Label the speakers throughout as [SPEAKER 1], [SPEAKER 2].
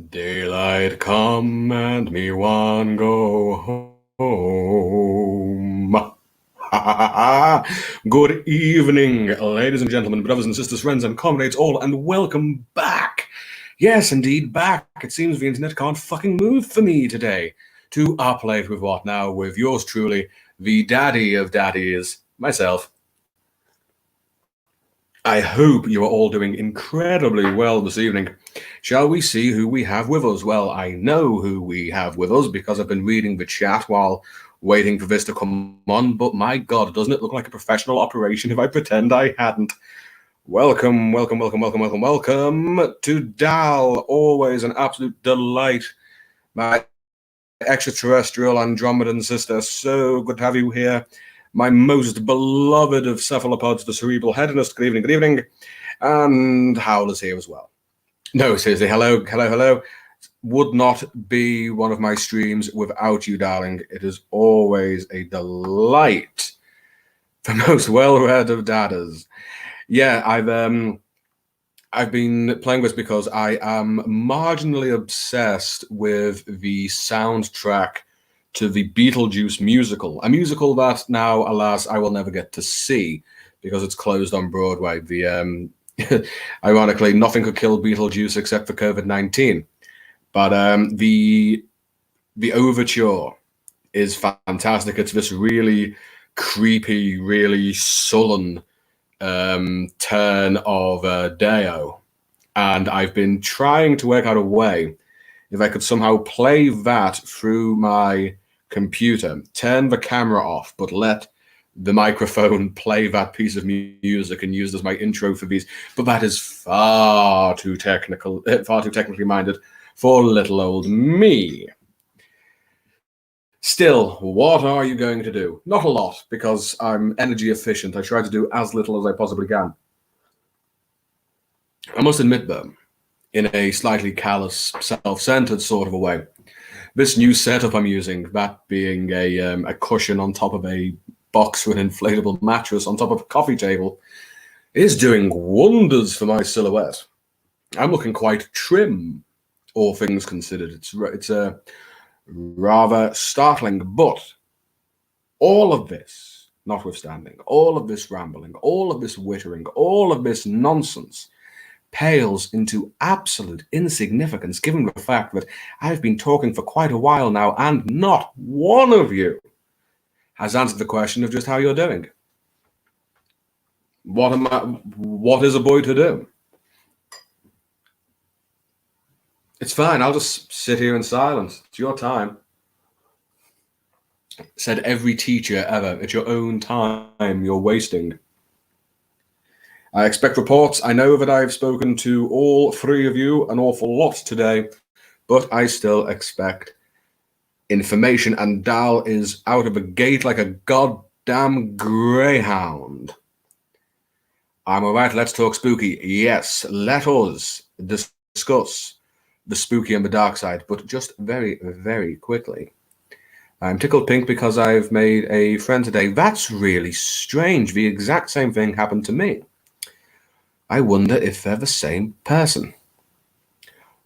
[SPEAKER 1] Daylight come and me one go home. Ha ha ha. Good evening, ladies and gentlemen, brothers and sisters, friends and comrades all, and welcome back. Yes, indeed, back. It seems the internet can't fucking move for me today. To Up Late with What Now, with yours truly, the daddy of daddies, myself. I hope you are all doing incredibly well this evening. Shall we see who we have with us? Well, I know who we have with us because I've been reading the chat while waiting for this to come on, but my God, doesn't it look like a professional operation if I pretend I hadn't? Welcome to Dal. Always an absolute delight. My extraterrestrial Andromedan sister, so good to have you here. My most beloved of cephalopods, the cerebral hedonist. Good evening. And Howl is here as well. No, seriously, hello. Would not be one of my streams without you, darling. It is always a delight. The most well-read of dadders. Yeah, I've been playing this because I am marginally obsessed with the soundtrack to the Beetlejuice musical, a musical that now, alas, I will never get to see because it's closed on Broadway. The ironically, nothing could kill Beetlejuice except for COVID-19. But the overture is fantastic. It's this really creepy, really sullen turn of Deo, and I've been trying to work out a way if I could somehow play that through my computer, turn the camera off, but let the microphone play that piece of music and use as my intro for these. But that is far too technically minded for little old me. Still, what are you going to do? Not a lot, because I'm energy efficient. I try to do as little as I possibly can. I must admit, though, in a slightly callous, self-centered sort of a way, this new setup I'm using, that being a cushion on top of a box with an inflatable mattress on top of a coffee table, is doing wonders for my silhouette. I'm looking quite trim, all things considered. It's a rather startling, but all of this notwithstanding, all of this rambling, all of this wittering, all of this nonsense pales into absolute insignificance given the fact that I've been talking for quite a while now and not one of you has answered the question of just how you're doing. What is a boy to do? It's fine, I'll just sit here in silence. It's your time. Said every teacher ever. It's your own time you're wasting. I expect reports. I know that I've spoken to all three of you an awful lot today, but I still expect information, and Dal is out of the gate like a goddamn greyhound. I'm all right, let's talk spooky. Yes, let us discuss the spooky and the dark side, but just very, very quickly. I'm tickled pink because I've made a friend today. That's really strange. The exact same thing happened to me. I wonder if they're the same person.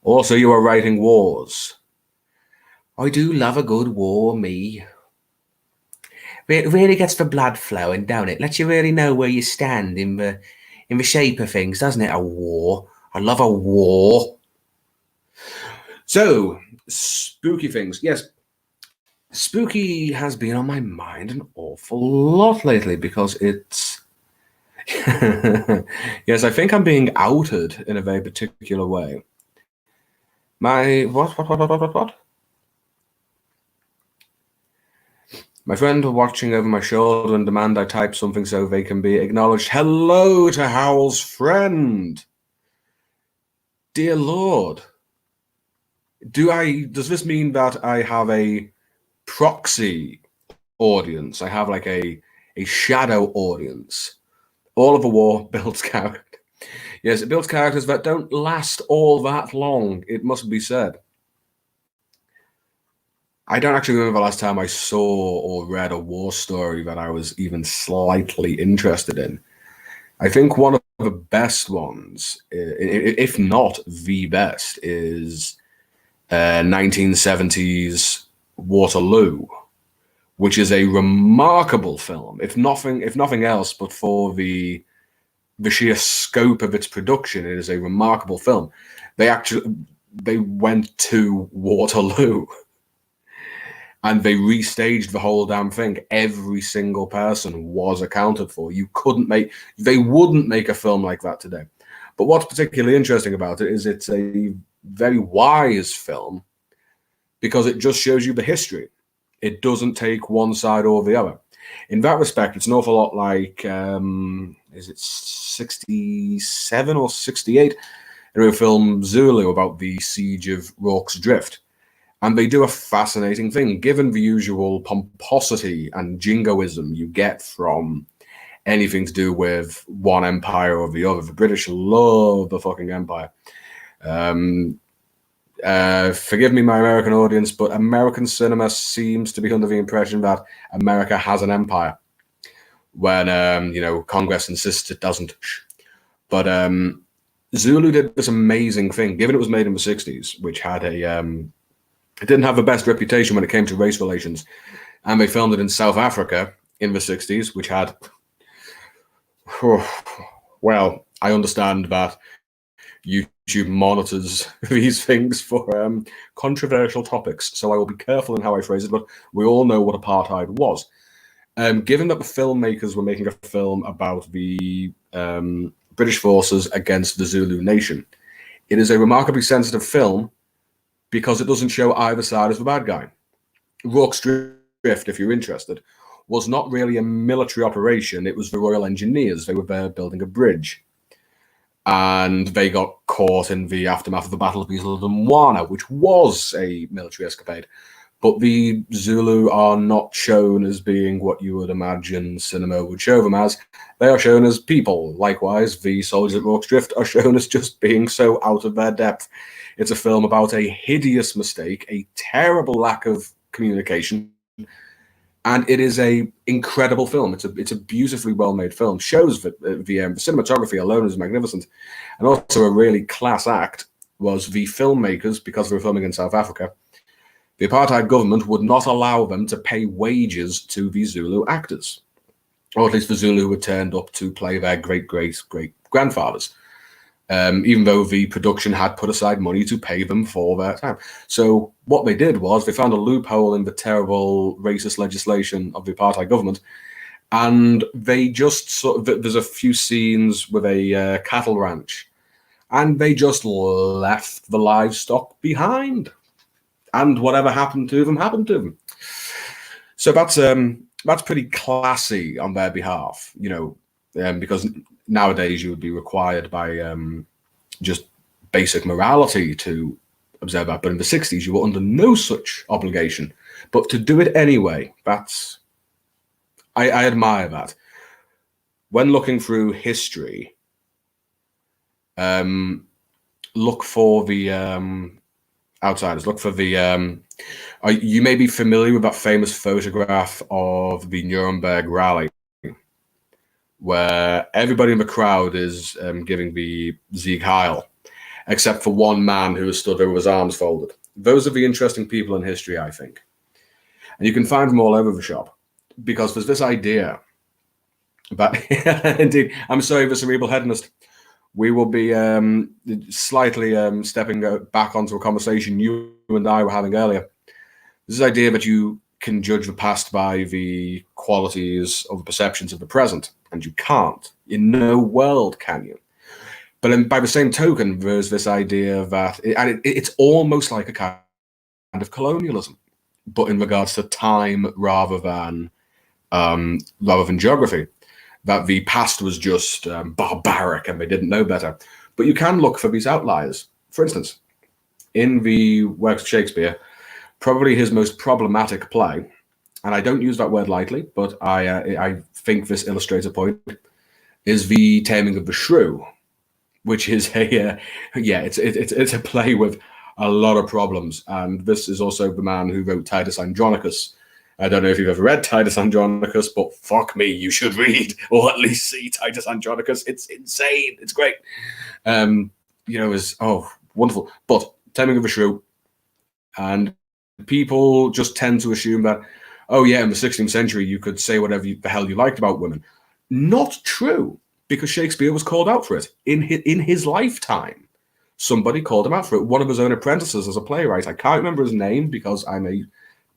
[SPEAKER 1] Also, you are writing wars. I do love a good war, me. It really gets the blood flowing, don't it? Lets you really know where you stand in the shape of things, doesn't it? A war. I love a war. So, spooky things. Yes, spooky has been on my mind an awful lot lately because it's... Yes, I think I'm being outed in a very particular way. What? My friend watching over my shoulder and demand I type something so they can be acknowledged. Hello to Howl's friend. Dear Lord. Does this mean that I have a proxy audience? I have like a shadow audience. All of a war builds character. Yes, it builds characters that don't last all that long, it must be said. I don't actually remember the last time I saw or read a war story that I was even slightly interested in. I think one of the best ones, if not the best, is 1970s Waterloo, which is a remarkable film, if nothing else, but for the sheer scope of its production. It is a remarkable film. They went to Waterloo and they restaged the whole damn thing. Every single person was accounted for. They wouldn't make a film like that today. But what's particularly interesting about it is it's a very wise film because it just shows you the history. It doesn't take one side or the other. In that respect, it's an awful lot like, is it 67 or 68? A film Zulu about the siege of Rorke's Drift. And they do a fascinating thing, given the usual pomposity and jingoism you get from anything to do with one empire or the other. The British love the fucking empire. Forgive me, my American audience, but American cinema seems to be under the impression that America has an empire when, Congress insists it doesn't. But Zulu did this amazing thing, given it was made in the 60s, which had it didn't have the best reputation when it came to race relations. And they filmed it in South Africa in the 60s, which had, well, I understand that YouTube monitors these things for controversial topics, so I will be careful in how I phrase it, but we all know what apartheid was. Given that the filmmakers were making a film about the British forces against the Zulu nation, it is a remarkably sensitive film because it doesn't show either side as the bad guy. Rorke's Drift, if you're interested, was not really a military operation. It was the Royal Engineers. They were there building a bridge. And they got caught in the aftermath of the Battle of Isla de Moana, which was a military escapade. But the Zulu are not shown as being what you would imagine cinema would show them as. They are shown as people. Likewise, the soldiers at Rorke's Drift are shown as just being so out of their depth. It's a film about a hideous mistake, a terrible lack of communication, and it is a incredible film. It's a beautifully well-made film. Shows that the cinematography alone is magnificent, and also a really class act was the filmmakers, because they were filming in South Africa. The apartheid government would not allow them to pay wages to the Zulu actors, or at least the Zulu who had turned up to play their great-great-great-grandfathers. Even though the production had put aside money to pay them for their time. So what they did was they found a loophole in the terrible racist legislation of the apartheid government, and they just there's a few scenes with a cattle ranch, and they just left the livestock behind, and whatever happened to them happened to them. So that's pretty classy on their behalf, because nowadays you would be required by just basic morality to observe that. But in the 60s, you were under no such obligation. But to do it anyway, I admire that. When looking through history, look for the outsiders. Look for the... you may be familiar with that famous photograph of the Nuremberg rally, where everybody in the crowd is giving the Sieg Heil, except for one man who has stood there with his arms folded. Those are the interesting people in history, I think. And you can find them all over the shop, because there's this idea that, indeed, I'm sorry, the cerebral hedonist, we will be slightly stepping back onto a conversation you and I were having earlier. This idea that you can judge the past by the qualities or the perceptions of the present, and you can't. In no world can you. But by the same token, there's this idea that, it's almost like a kind of colonialism, but in regards to time rather than geography, that the past was just barbaric and they didn't know better. But you can look for these outliers. For instance, in the works of Shakespeare, probably his most problematic play, and I don't use that word lightly, but I think this illustrates a point, is The Taming of the Shrew, which is it's a play with a lot of problems. And this is also the man who wrote Titus Andronicus. I don't know if you've ever read Titus Andronicus, but fuck me, you should read or at least see Titus Andronicus. It's insane. It's great. Wonderful. But Taming of the Shrew, And people just tend to assume that, oh yeah, in the 16th century you could say whatever the hell you liked about women. Not true, because Shakespeare was called out for it in his lifetime. Somebody called him out for it. One of his own apprentices as a playwright. I can't remember his name because I'm a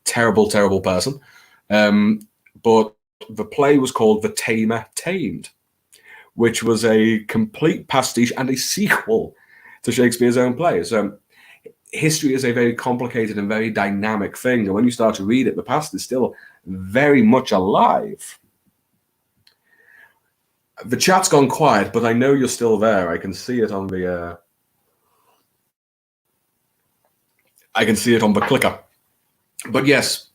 [SPEAKER 1] terrible, terrible person. But the play was called The Tamer Tamed, which was a complete pastiche and a sequel to Shakespeare's own plays. History is a very complicated and very dynamic thing. And when you start to read it, the past is still very much alive. The chat's gone quiet, but I know you're still there. I can see it on the clicker. But yes,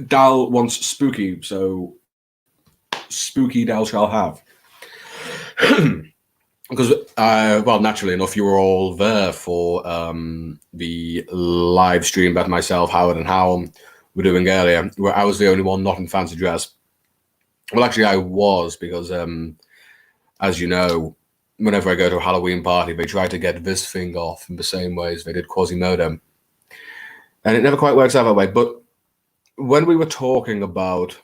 [SPEAKER 1] Dal wants spooky, so spooky Dal shall have. Because, well, naturally enough, you were all there for the live stream that myself, Howard, and Howell were doing earlier, where I was the only one not in fancy dress. Well, actually, I was, because, as you know, whenever I go to a Halloween party, they try to get this thing off in the same way as they did Quasimodo. And it never quite works out that way. But when we were talking about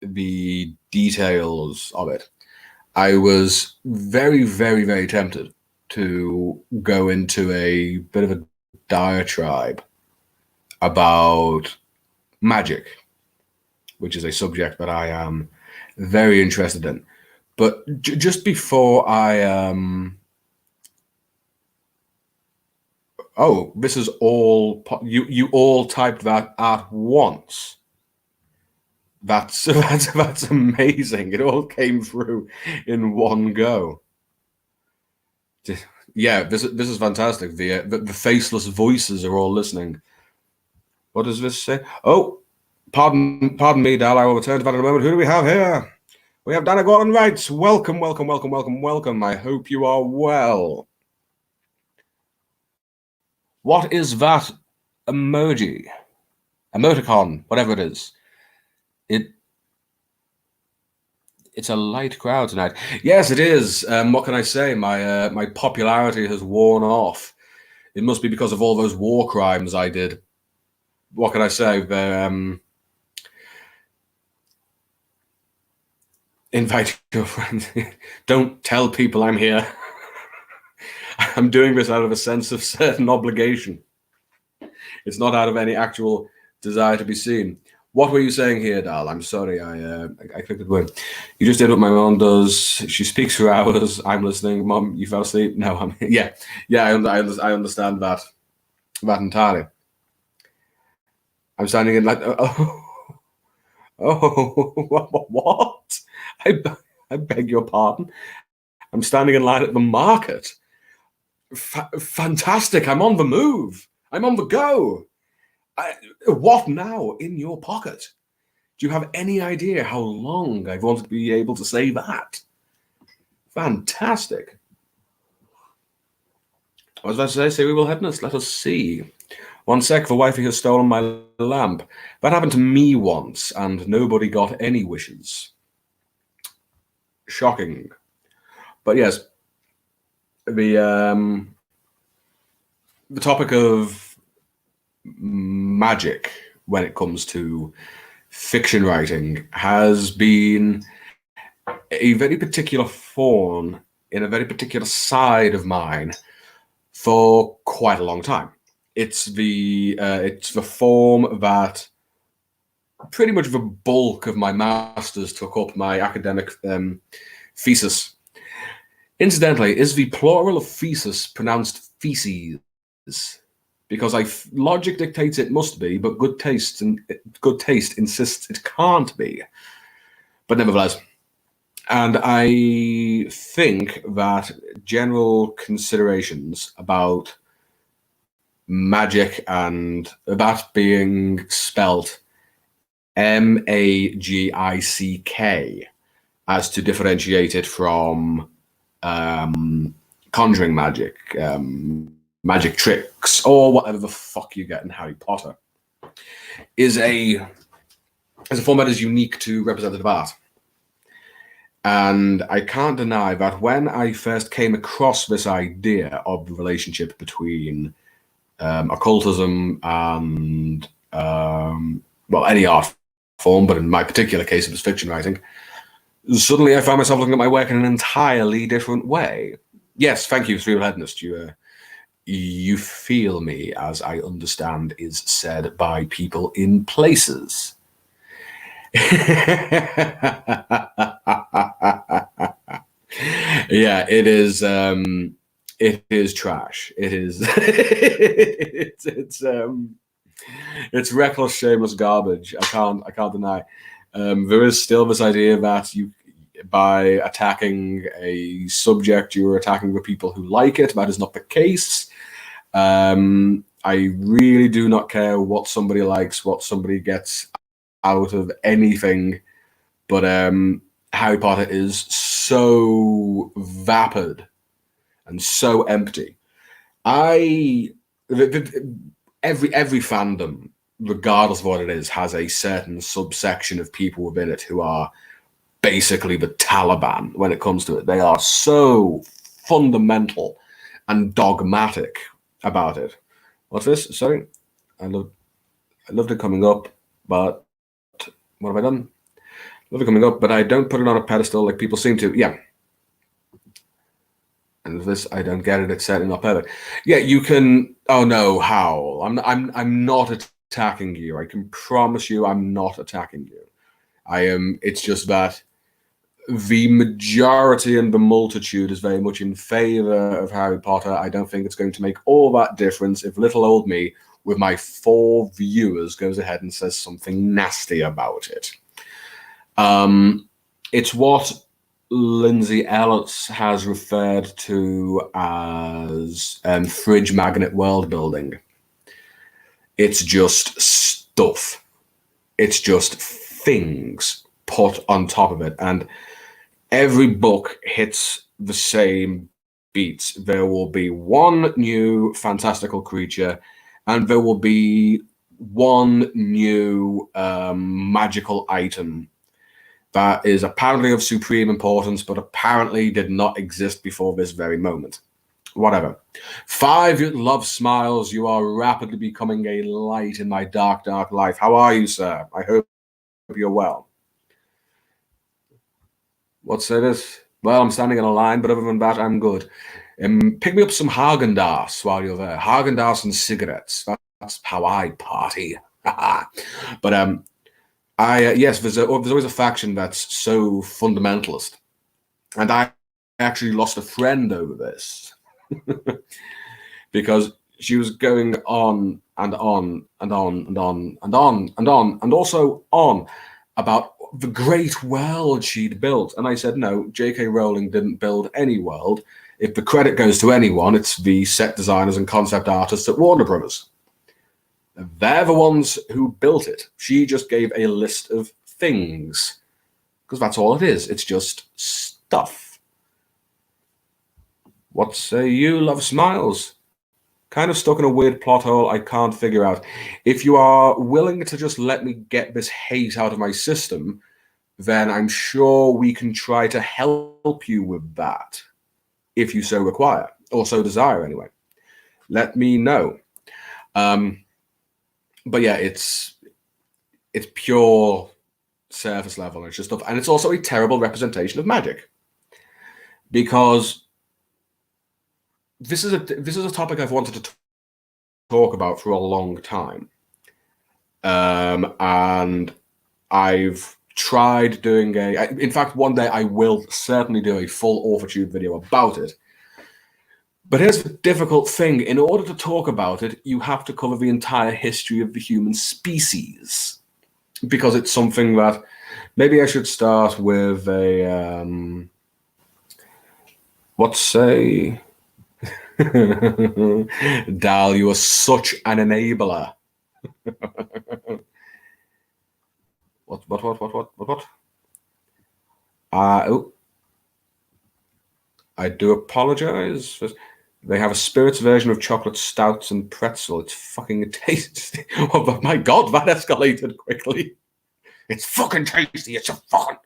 [SPEAKER 1] the details of it, I was very, very, very tempted to go into a bit of a diatribe about magic, which is a subject that I am very interested in. But just before I oh, this is all you all typed that at once. That's amazing. It all came through in one go. Yeah, this is fantastic. The faceless voices are all listening. What does this say? Oh, pardon me, Dal. I will return to that in a moment. Who do we have here? We have Dana Gordon writes, welcome, welcome, welcome, welcome, welcome. I hope you are well. What is that emoji? Emoticon, whatever it is. It's a light crowd tonight. Yes, it is. What can I say? My popularity has worn off. It must be because of all those war crimes I did. What can I say? Invite your friends. Don't tell people I'm here. I'm doing this out of a sense of certain obligation. It's not out of any actual desire to be seen. What were you saying here, Dal? I'm sorry, I clicked it away. You just did what my mom does. She speaks for hours. I'm listening. Mom, you fell asleep? No, I'm yeah. I understand that entirely. I'm standing in like what? I beg your pardon. I'm standing in line at the market. Fantastic! I'm on the move. I'm on the go. What now in your pocket? Do you have any idea how long I've wanted to be able to say that? Fantastic. What was I to say? We will headness. Let us see. 1 sec, the wifey has stolen my lamp. That happened to me once, and nobody got any wishes. Shocking. But yes, the topic of magic when it comes to fiction writing has been a very particular thorn in a very particular side of mine for quite a long time. It's the form that pretty much the bulk of my masters took up, my academic thesis. Incidentally, is the plural of thesis pronounced feces? Because logic dictates it must be, but good taste insists it can't be. But nevertheless, and I think that general considerations about magic and that being spelt magick, as to differentiate it from conjuring magic, magic tricks, or whatever the fuck you get in Harry Potter, is a form that is unique to representative art. And I can't deny that when I first came across this idea of the relationship between occultism and well, any art form, but in my particular case, it was fiction writing. Suddenly, I found myself looking at my work in an entirely different way. Yes, thank you, Three Hedonist. You feel me, as I understand is said by people in places. Yeah, it is. It is trash. It is. It's reckless, shameless garbage. I can't deny. There is still this idea that by attacking a subject, you're attacking the people who like it. That is not the case. I really do not care what somebody likes, what somebody gets out of anything, but Harry Potter is so vapid and so empty. Every fandom, regardless of what it is, has a certain subsection of people within it who are basically the Taliban when it comes to it. They are so fundamental and dogmatic about it. What's this? Sorry, I loved it coming up, but what have I done? Love it coming up, but I don't put it on a pedestal like people seem to. Yeah. And this, I don't get it. It's certainly not perfect. Yeah, you can. Oh no, Howl. I'm not attacking you. I can promise you, I'm not attacking you. I am. It's just that the majority and the multitude is very much in favor of Harry Potter. I don't think it's going to make all that difference if little old me, with my 4 viewers, goes ahead and says something nasty about it. It's what Lindsay Ellis has referred to as fridge magnet world building. It's just stuff. It's just things put on top of it. And every book hits the same beats. There will be one new fantastical creature, and there will be one new magical item that is apparently of supreme importance, but apparently did not exist before this very moment. Whatever. 5 love smiles. You are rapidly becoming a light in my dark, dark life. How are you, sir? I hope you're well. What's this? Well, I'm standing in a line, but other than that, I'm good. Pick me up some Haagen-Dazs while you're there. Haagen-Dazs and cigarettes. That's how I party. But yes, there's always a faction that's so fundamentalist, and I actually lost a friend over this because she was going on and on and on and on and on and on and also on about the great world she'd built, and I said, no, J.K. Rowling didn't build any world. If the credit goes to anyone, it's the set designers and concept artists at Warner Brothers. They're the ones who built it. She just gave a list of things, because that's all it is. It's just stuff. What say you, Love Smiles? Kind of stuck in a weird plot hole I can't figure out. If you are willing to just let me get this hate out of my system, then I'm sure we can try to help you with that, if you so require, or so desire anyway. Let me know. But yeah, it's pure surface level. It's just stuff, and it's also a terrible representation of magic, because this is a topic I've wanted to talk about for a long time, and I've tried doing in fact, one day I will certainly do a full Orphatube video about it. But here's the difficult thing. In order to talk about it, you have to cover the entire history of the human species, because it's something that maybe I should start with a what say Dal, you are such an enabler. What? Oh, I do apologize. They have a spirits version of chocolate stouts and pretzel. It's fucking tasty. Oh my god, that escalated quickly. It's fucking tasty. It's a fucking.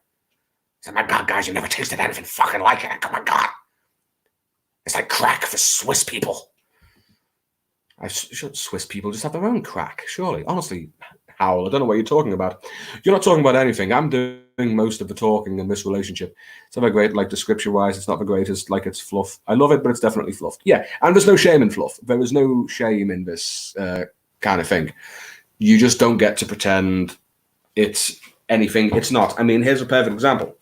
[SPEAKER 1] Oh my god, guys, you never tasted anything fucking like it. Oh my god. It's like crack for Swiss people. Swiss people just have their own crack, surely. Honestly, Howell, I don't know what you're talking about. You're not talking about anything. I'm doing most of the talking in this relationship. It's not very great, like description-wise. It's not the greatest, like it's fluff. I love it, but it's definitely fluff. Yeah, and there's no shame in fluff. There is no shame in this kind of thing. You just don't get to pretend it's anything it's not. I mean, here's a perfect example.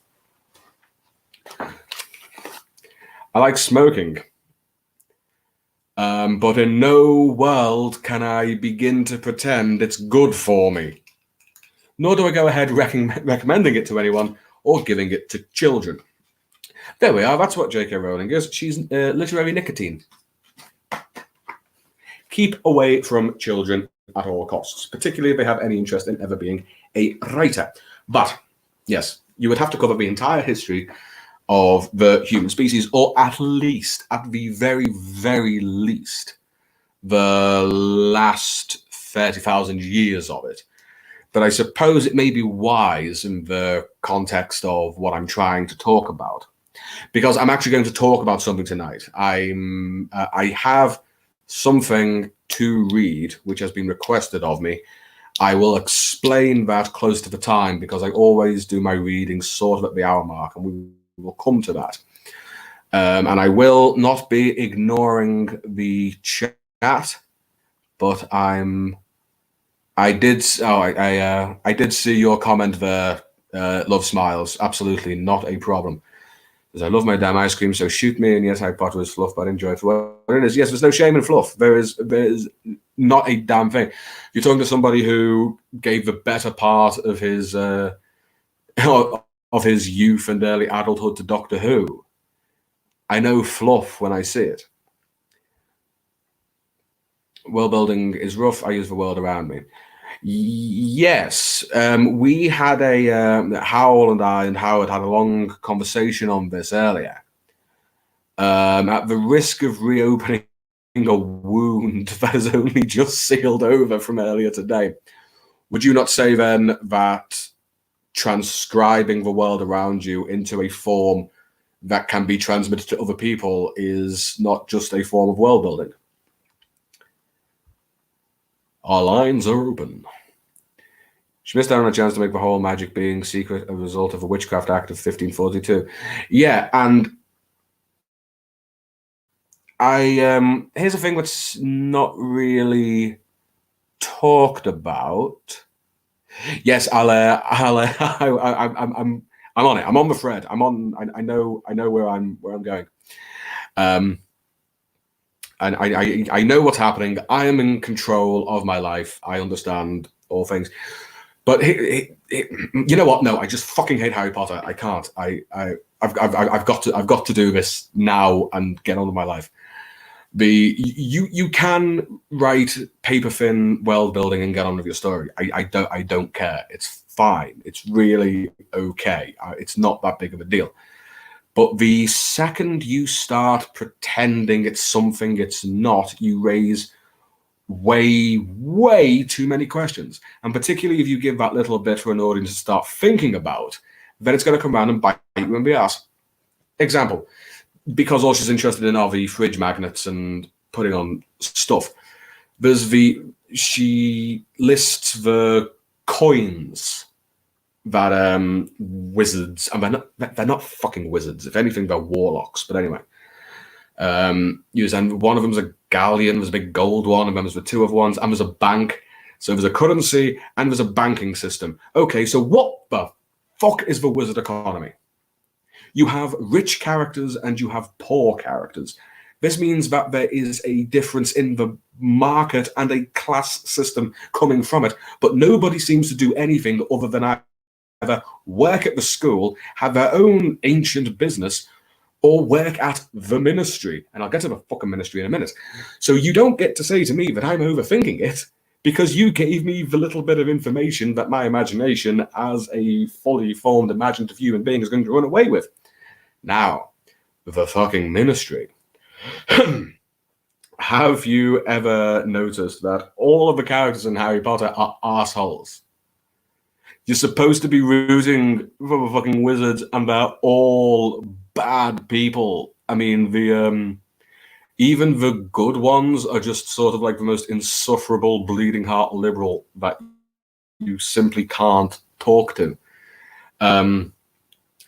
[SPEAKER 1] I like smoking. But in no world can I begin to pretend it's good for me. Nor do I go ahead recommending it to anyone or giving it to children. There we are. That's what J.K. Rowling is. She's literary nicotine. Keep away from children at all costs, particularly if they have any interest in ever being a writer. But, yes, you would have to cover the entire history of the human species, or at the very, very least, the last 30,000 years of it. But I suppose it may be wise in the context of what I'm trying to talk about, because I'm actually going to talk about something tonight. I have something to read which has been requested of me. I will explain that close to the time, because I always do my reading sort of at the hour mark, and we will come to that. And I will not be ignoring the chat, but I did see your comment there. Love smiles, absolutely not a problem. Because I love my damn ice cream, so shoot me. And yes, Harry Potter is fluff, but I enjoy it for what it is. Yes, there's no shame in fluff. There is not a damn thing. You're talking to somebody who gave the better part of his youth and early adulthood to Doctor Who. I know fluff when I see it. World building is rough. I use the world around me. Yes, we had Howell and I and Howard had a long conversation on this earlier. At the risk of reopening a wound that has only just sealed over from earlier today, would you not say then that transcribing the world around you into a form that can be transmitted to other people is not just a form of world building? Our lines are open. She missed out on a chance to make the whole magic being secret a result of a witchcraft act of 1542. Yeah, and here's a thing that's not really talked about. Yes, I'm on it. I'm on the thread. I know where I'm going. And I know what's happening. I am in control of my life. I understand all things. But you know what? No, I just fucking hate Harry Potter. I can't. I've got to do this now and get on with my life. You can write paper thin world building and get on with your story. I don't care. It's fine. It's really okay. It's not that big of a deal. But the second you start pretending it's something it's not, you raise way too many questions. And particularly if you give that little bit for an audience to start thinking about, then it's going to come around and bite you in the ass. Example, because all she's interested in are the fridge magnets and putting on stuff. She lists the coins that wizards, and they're not fucking wizards. If anything, they're warlocks. But anyway, use, and one of them's a galleon. There's a big gold one, and then there's the two other ones, and there's a bank. So there's a currency and there's a banking system. Okay, so what the fuck is the wizard economy? You have rich characters and you have poor characters. This means that there is a difference in the market and a class system coming from it, but nobody seems to do anything other than either work at the school, have their own ancient business, or work at the ministry. And I'll get to the fucking ministry in a minute. So you don't get to say to me that I'm overthinking it, because you gave me the little bit of information that my imagination as a fully formed imaginative human being is going to run away with. Now, the fucking ministry. Have you ever noticed that all of the characters in Harry Potter are assholes? You're supposed to be rooting for the fucking wizards, and they're all bad people. I mean, Even the good ones are just sort of like the most insufferable, bleeding heart liberal that you simply can't talk to.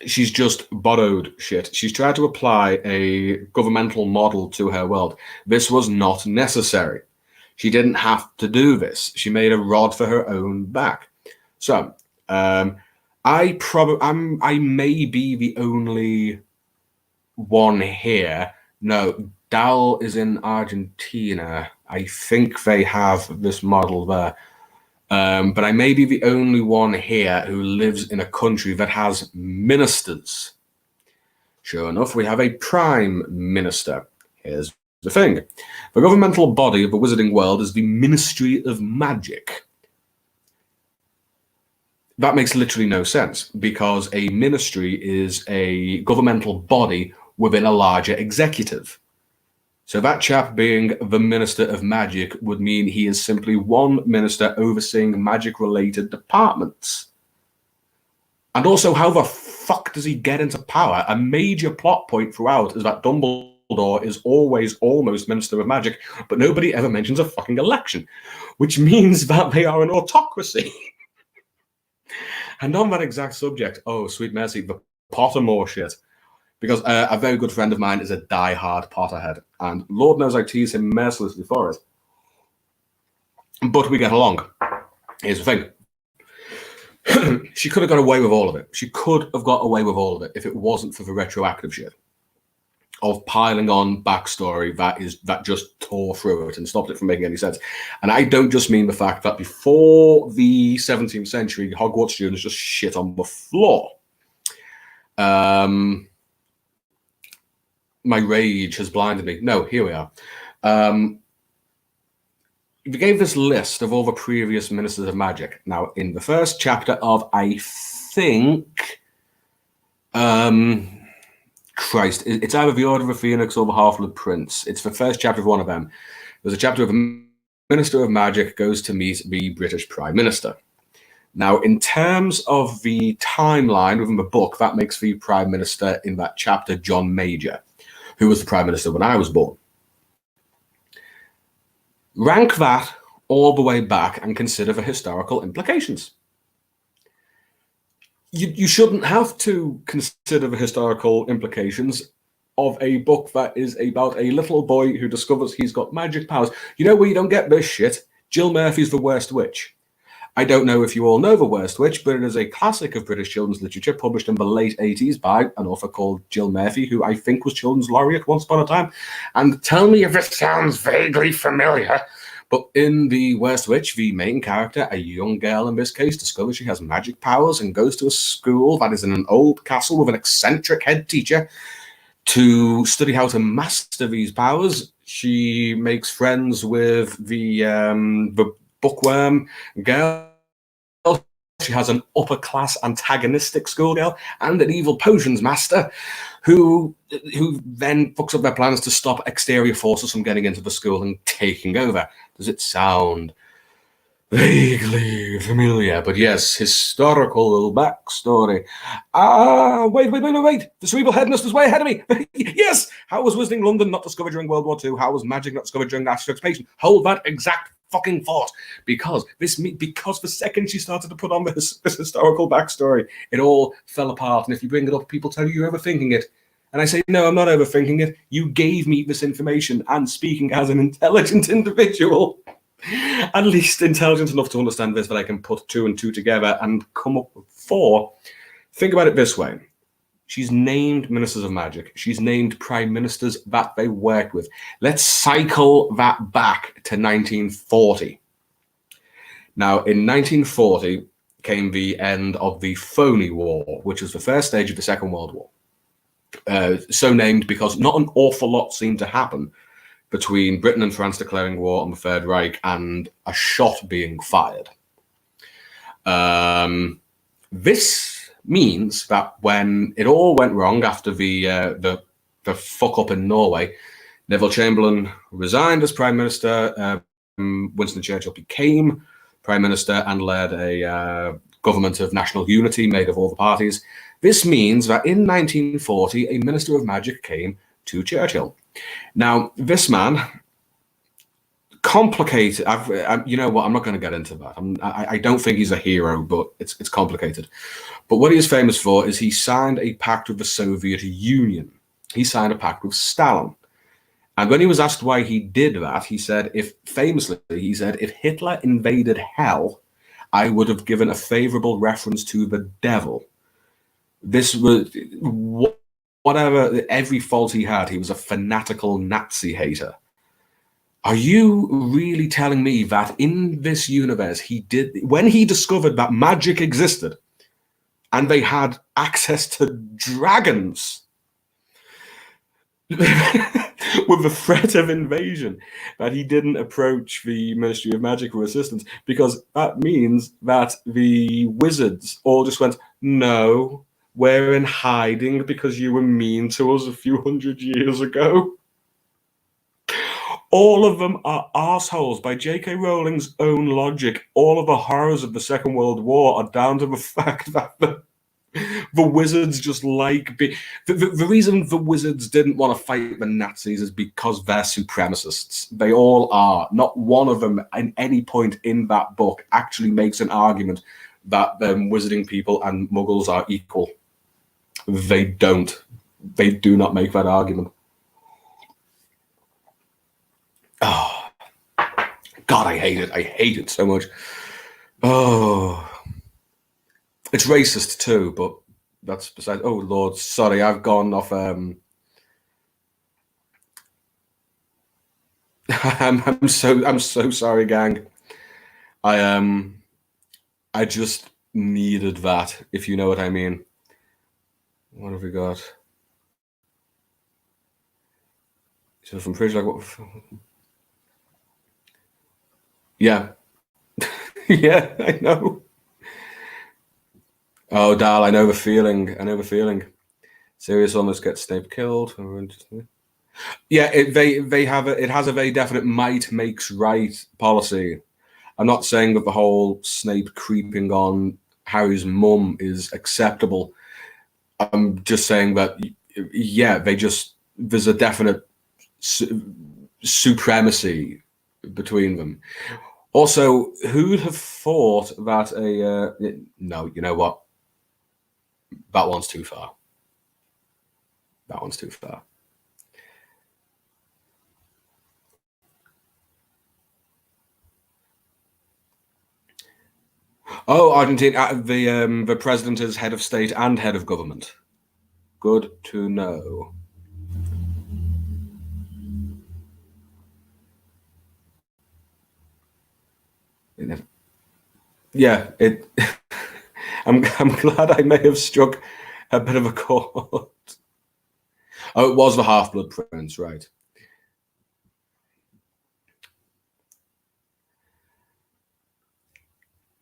[SPEAKER 1] She's just borrowed shit. She's tried to apply a governmental model to her world. This was not necessary. She didn't have to do this. She made a rod for her own back. So, I may be the only one here. No, Dal is in Argentina. I think they have this model there. But I may be the only one here who lives in a country that has ministers. Sure enough, we have a prime minister. Here's the thing. The governmental body of the wizarding world is the Ministry of Magic. That makes literally no sense, because a ministry is a governmental body within a larger executive. So that chap being the Minister of Magic would mean he is simply one minister overseeing magic-related departments. And also, how the fuck does he get into power? A major plot point throughout is that Dumbledore is always almost Minister of Magic, but nobody ever mentions a fucking election, which means that they are an autocracy. And on that exact subject, oh, sweet mercy, the Pottermore shit. Because a very good friend of mine is a die-hard Potterhead, and Lord knows I tease him mercilessly for it. But we get along. Here's the thing. She could have got away with all of it. She could have got away with all of it if it wasn't for the retroactive shit of piling on backstory that just tore through it and stopped it from making any sense. And I don't just mean the fact that before the 17th century, Hogwarts students just shit on the floor. My rage has blinded me. No, here we are. We gave this list of all the previous ministers of magic. Now, in the first chapter of, I think, Christ, it's either the Order of the Phoenix or the Half-Blood Prince. It's the first chapter of one of them. There's a chapter of a Minister of Magic goes to meet the British Prime Minister. Now, in terms of the timeline within the book, that makes the Prime Minister in that chapter John Major, who was the Prime Minister when I was born. Rank that all the way back and consider the historical implications. You shouldn't have to consider the historical implications of a book that is about a little boy who discovers he's got magic powers. You know where you don't get this shit? Jill Murphy's The Worst Witch. I don't know if you all know The Worst Witch, but it is a classic of British children's literature published in the late 80s by an author called Jill Murphy, who I think was Children's Laureate once upon a time. And tell me if it sounds vaguely familiar, but in The Worst Witch, the main character, a young girl in this case, discovers she has magic powers and goes to a school that is in an old castle with an eccentric head teacher to study how to master these powers. She makes friends with the bookworm girl. She has an upper-class antagonistic schoolgirl and an evil potions master who then fucks up their plans to stop exterior forces from getting into the school and taking over. Does it sound vaguely familiar? But yes, historical backstory. Wait. The cerebral headmaster's way ahead of me. Yes! How was Wizarding London not discovered during World War II? How was magic not discovered during Nazi occupation? Hold that exact fucking thought, because the second she started to put on this historical backstory, it all fell apart. And if you bring it up, people tell you you're overthinking it. And I say, no, I'm not overthinking it. You gave me this information, and speaking as an intelligent individual, at least intelligent enough to understand this, that I can put two and two together and come up with four. Think about it this way. She's named ministers of magic. She's named prime ministers that they worked with. Let's cycle that back to 1940. Now, in 1940 came the end of the Phony War, which was the first stage of the Second World War. So named because not an awful lot seemed to happen between Britain and France declaring war on the Third Reich and a shot being fired. This means that when it all went wrong after the fuck up in Norway, Neville Chamberlain resigned as Prime Minister. Winston Churchill became Prime Minister and led a government of national unity made of all the parties. This means that in 1940, a Minister of Magic came to Churchill. Now, this man, complicated. You know what? I'm not going to get into that. I don't think he's a hero, but it's complicated. But what he is famous for is he signed a pact with the Soviet Union. He signed a pact with Stalin. And when he was asked why he did that, he said, if Hitler invaded hell, I would have given a favorable reference to the devil. This was whatever, every fault he had, he was a fanatical Nazi hater. Are you really telling me that in this universe, when he discovered that magic existed and they had access to dragons, with the threat of invasion, that he didn't approach the Ministry of Magic for assistance, because that means that the wizards all just went, no, we're in hiding because you were mean to us a few hundred years ago. All of them are assholes. By J.K. Rowling's own logic, all of the horrors of the Second World War are down to the fact that the wizards just like the reason the wizards didn't want to fight the Nazis is because they're supremacists. They all are. Not one of them at any point in that book actually makes an argument that wizarding people and muggles are equal. They don't. They do not make that argument. Oh, God, I hate it. I hate it so much. Oh. It's racist too, but that's besides. Oh Lord, sorry, I've gone off. I'm so sorry, gang. I just needed that, if you know what I mean. What have we got? So from Fridge, like what? Yeah, yeah, I know. Oh, Dal, I know the feeling. I know the feeling. Sirius almost gets Snape killed. Yeah, it has a very definite might makes right policy. I'm not saying that the whole Snape creeping on Harry's mum is acceptable. I'm just saying that, yeah, there's a definite supremacy between them. Also, who'd have thought that no, you know what? That one's too far. That one's too far. Oh, Argentina, the president is head of state and head of government. Good to know. Yeah, it. I'm glad I may have struck a bit of a chord. Oh, it was the Half-Blood Prince, right?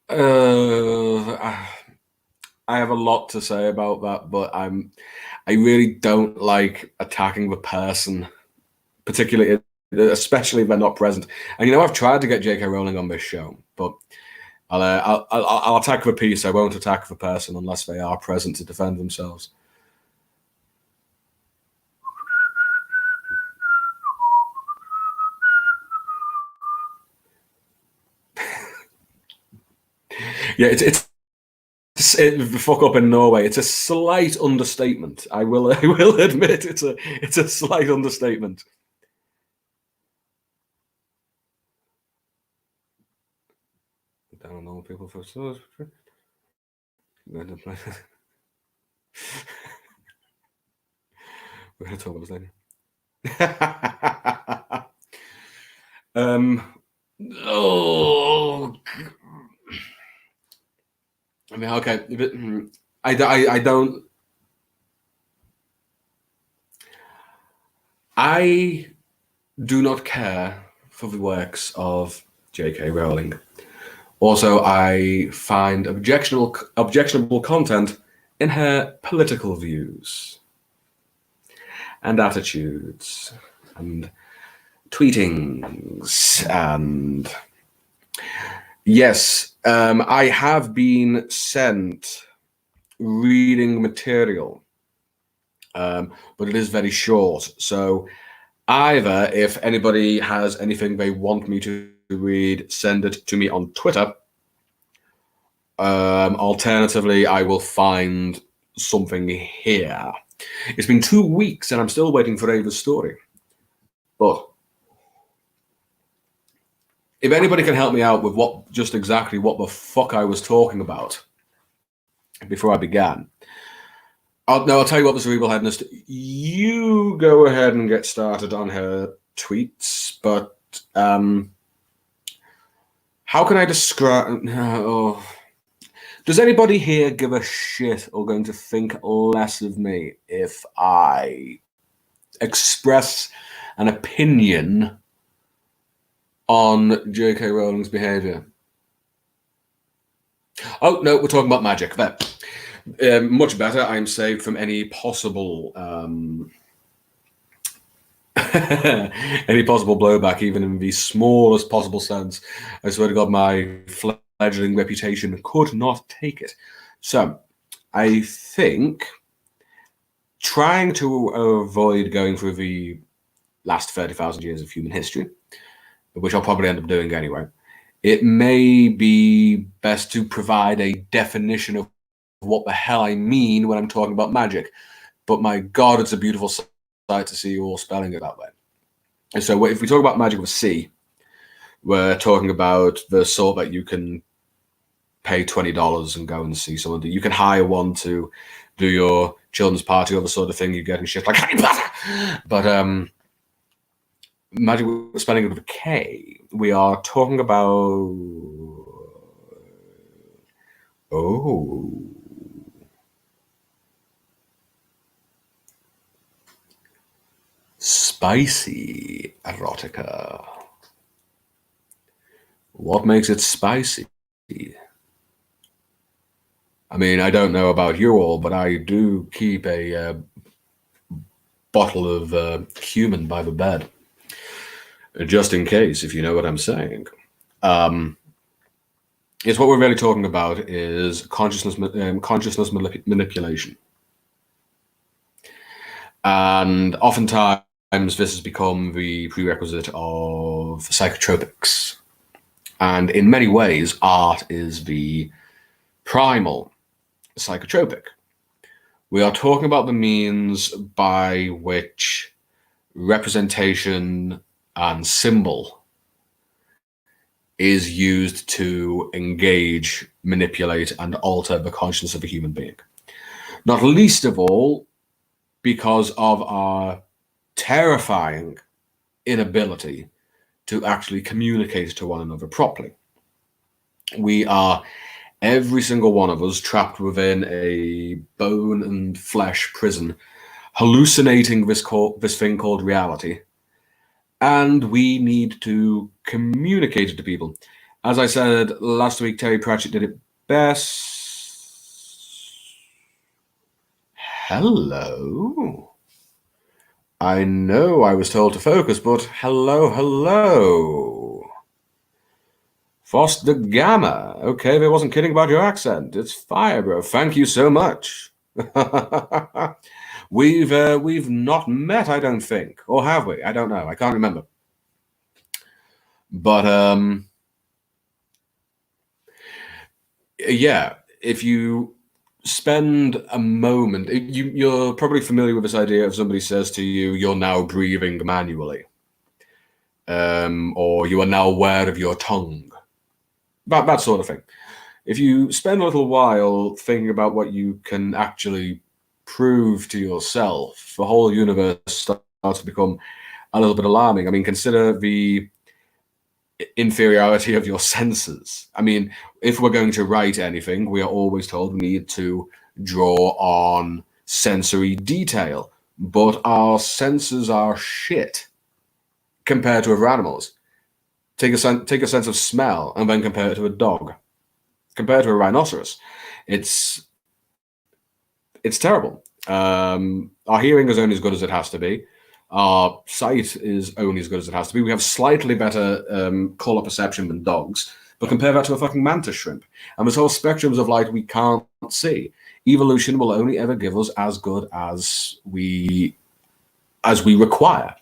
[SPEAKER 1] I have a lot to say about that, but I really don't like attacking the person, particularly, especially if they're not present. And you know, I've tried to get J.K. Rowling on this show, but I'll attack the piece. I won't attack the person unless they are present to defend themselves. Yeah, it's the fuck up in Norway. It's a slight understatement. I will admit it's a slight understatement. I don't know people for we're gonna talk about this later. Oh, I mean, okay. I don't. I do not care for the works of J.K. Rowling. Also, I find objectionable content in her political views and attitudes and tweetings. And yes, I have been sent reading material, but it is very short. So Either, if anybody has anything they want me to read, send it to me on Twitter. Alternatively, I will find something here. It's been 2 weeks and I'm still waiting for Ava's story. But if anybody can help me out with just exactly what the fuck I was talking about before I began, I'll tell you what, the Cerebral Hedonist, you go ahead and get started on her tweets, but how can I describe... Does anybody here give a shit or going to think less of me if I express an opinion on J.K. Rowling's behavior? Oh, no, we're talking about magic. There. Much better. I'm saved from any possible any possible blowback, even in the smallest possible sense. I swear to God, my fledgling reputation could not take it. So, I think trying to avoid going through the last 30,000 years of human history, which I'll probably end up doing anyway, it may be best to provide a definition of what the hell I mean when I'm talking about magic. But my God, it's a beautiful sight to see you all spelling it that way. And so if we talk about magic with C, we're talking about the sort that you can pay $20 and go and see someone. You can hire one to do your children's party or the sort of thing you get in shit like Harry Potter. But magic with spelling it with a K, we are talking about... spicy erotica. What makes it spicy? I mean, I don't know about you all, but I do keep a bottle of cumin by the bed, just in case, if you know what I'm saying. It's what we're really talking about is consciousness manipulation. And oftentimes this has become the prerequisite of psychotropics. And in many ways, art is the primal psychotropic. We are talking about the means by which representation and symbol is used to engage, manipulate, and alter the consciousness of a human being. Not least of all, because of our terrifying inability to actually communicate to one another properly. We are, every single one of us, trapped within a bone and flesh prison, hallucinating this thing called reality. And we need to communicate it to people. As I said last week, Terry Pratchett did it best. Hello. I know I was told to focus, but hello. Foster Gamma. Okay, they wasn't kidding about your accent. It's fire, bro. Thank you so much. We've not met, I don't think. Or have we? I don't know. I can't remember. But yeah, if you spend a moment, you're probably familiar with this idea if somebody says to you, you're now breathing manually, or you are now aware of your tongue, that sort of thing. If you spend a little while thinking about what you can actually prove to yourself, the whole universe starts to become a little bit alarming. I mean, consider the inferiority of your senses. I mean, if we're going to write anything, we are always told we need to draw on sensory detail, but our senses are shit compared to other animals. Take a sense of smell and then compare it to a dog. Compared to a rhinoceros, it's terrible. Our hearing is only as good as it has to be. Our sight is only as good as it has to be. We have slightly better color perception than dogs, but compare that to a fucking mantis shrimp. And there's whole spectrums of light we can't see. Evolution will only ever give us as good as we require.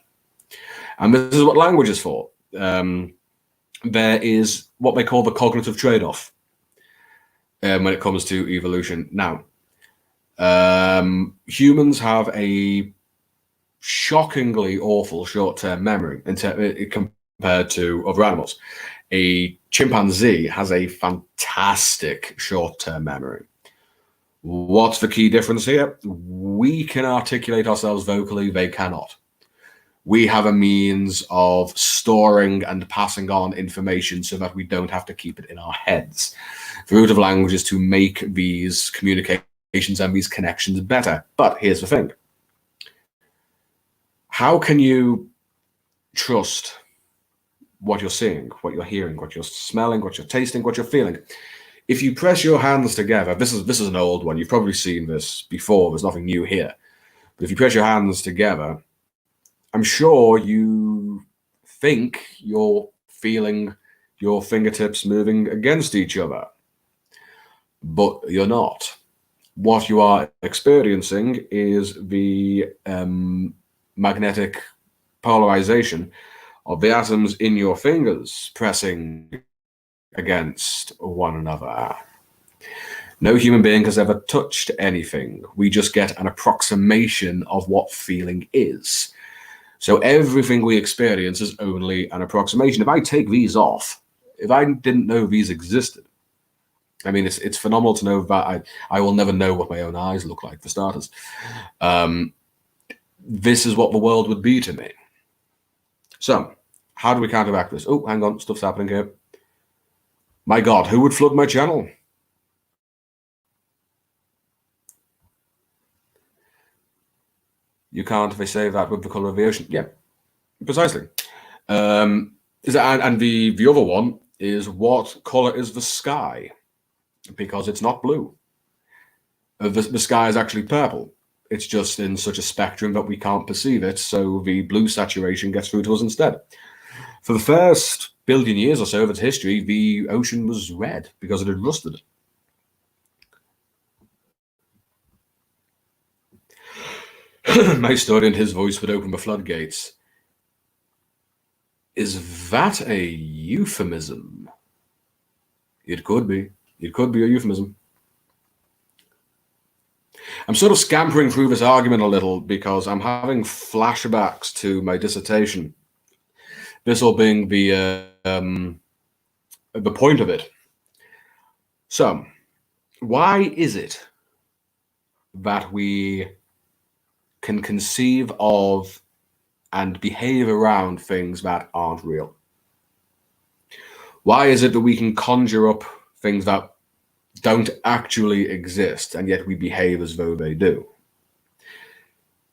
[SPEAKER 1] And this is what language is for. There is what they call the cognitive trade-off when it comes to evolution. Now, humans have a shockingly awful short-term memory compared to other animals. A chimpanzee has a fantastic short-term memory. What's the key difference here? We can articulate ourselves vocally, they cannot. We have a means of storing and passing on information so that we don't have to keep it in our heads. The root of language is to make these communications and these connections better. But here's the thing. How can you trust what you're seeing, what you're hearing, what you're smelling, what you're tasting, what you're feeling? If you press your hands together, this is an old one. You've probably seen this before. There's nothing new here. But if you press your hands together, I'm sure you think you're feeling your fingertips moving against each other, but you're not. What you are experiencing is the magnetic polarization of the atoms in your fingers pressing against one another. No human being has ever touched anything. We just get an approximation of what feeling is. So everything we experience is only an approximation. If I take these off, if I didn't know these existed, I mean, it's phenomenal to know that I will never know what my own eyes look like, for starters. This is what the world would be to me. So how do we counteract this? Oh, hang on, stuff's happening here. My God, who would flood my channel? You can't, they say that with the color of the ocean. Yeah, precisely. And the other one is, what color is the sky? Because it's not blue. The sky is actually purple. It's just in such a spectrum that we can't perceive it, so the blue saturation gets through to us instead. For the first billion years or so of its history, the ocean was red because it had rusted. My story and his voice would open the floodgates. Is that a euphemism? It could be. It could be a euphemism. I'm sort of scampering through this argument a little because I'm having flashbacks to my dissertation. This all being the point of it. So, why is it that we can conceive of and behave around things that aren't real? Why is it that we can conjure up things that don't actually exist, and yet we behave as though they do?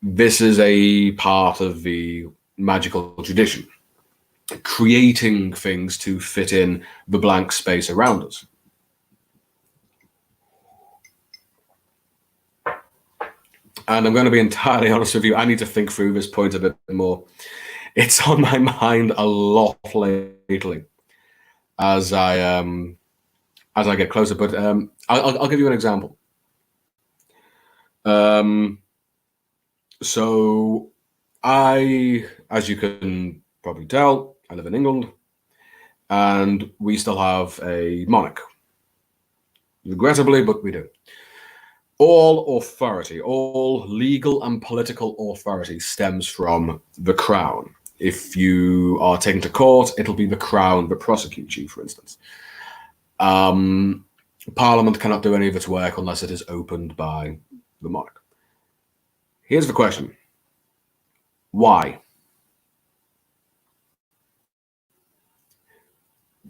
[SPEAKER 1] This is a part of the magical tradition, creating things to fit in the blank space around us. And I'm going to be entirely honest with you, I need to think through this point a bit more. It's on my mind a lot lately as I get closer. But I'll give you an example. So as you can probably tell, I live in England, and we still have a monarch. Regrettably, but we do. All authority, all legal and political authority stems from the crown. If you are taken to court, it'll be the crown that prosecutes you, for instance. Parliament cannot do any of its work unless it is opened by the monarch. Here's the question. Why?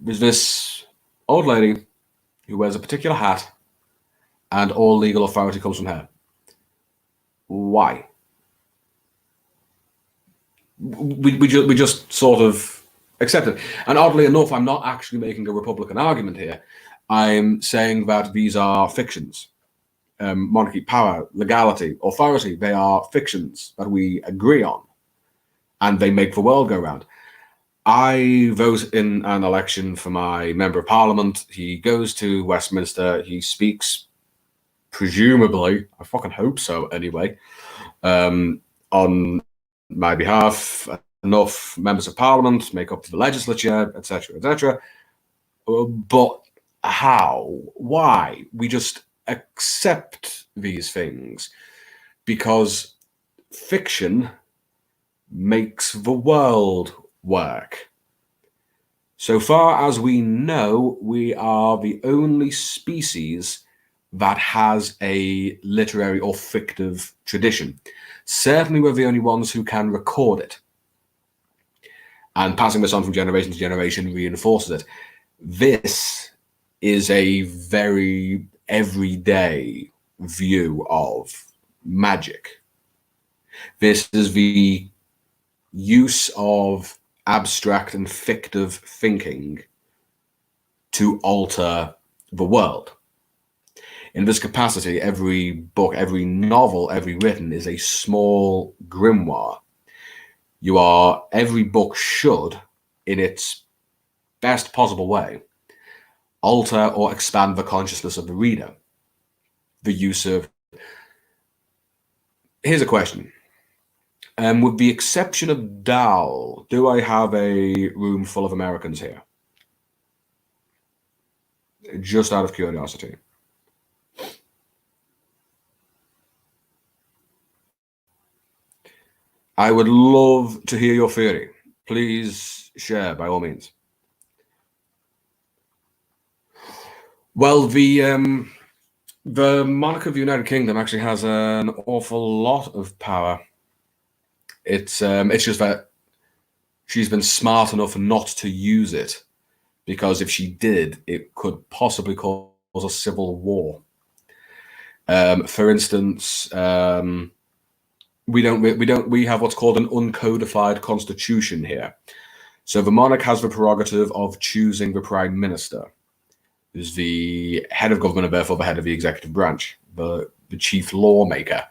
[SPEAKER 1] There's this old lady who wears a particular hat, and all legal authority comes from her. Why? We just sort of accept it. And oddly enough, I'm not actually making a Republican argument here. I'm saying that these are fictions. Monarchy, power, legality, authority, they are fictions that we agree on, and they make the world go round. I vote in an election for my member of parliament. He goes to Westminster. He speaks, presumably, I fucking hope so anyway, on my behalf, enough members of parliament make up the legislature, etc., etc. But how? Why? We just accept these things because fiction makes the world work. So far as we know, we are the only species that has a literary or fictive tradition. Certainly we're the only ones who can record it. And passing this on from generation to generation reinforces it. This is a very everyday view of magic. This is the use of abstract and fictive thinking to alter the world. In this capacity, every book, every novel, every written is a small grimoire. Every book should, in its best possible way, alter or expand the consciousness of the reader. The use of... Here's a question. With the exception of Dal, do I have a room full of Americans here? Just out of curiosity. I would love to hear your theory. Please share, by all means. Well, the monarch of the United Kingdom actually has an awful lot of power. It's just that she's been smart enough not to use it, because if she did, it could possibly cause a civil war. For instance, we have what's called an uncodified constitution here. So the monarch has the prerogative of choosing the prime minister, who's the head of government and therefore the head of the executive branch, the chief lawmaker.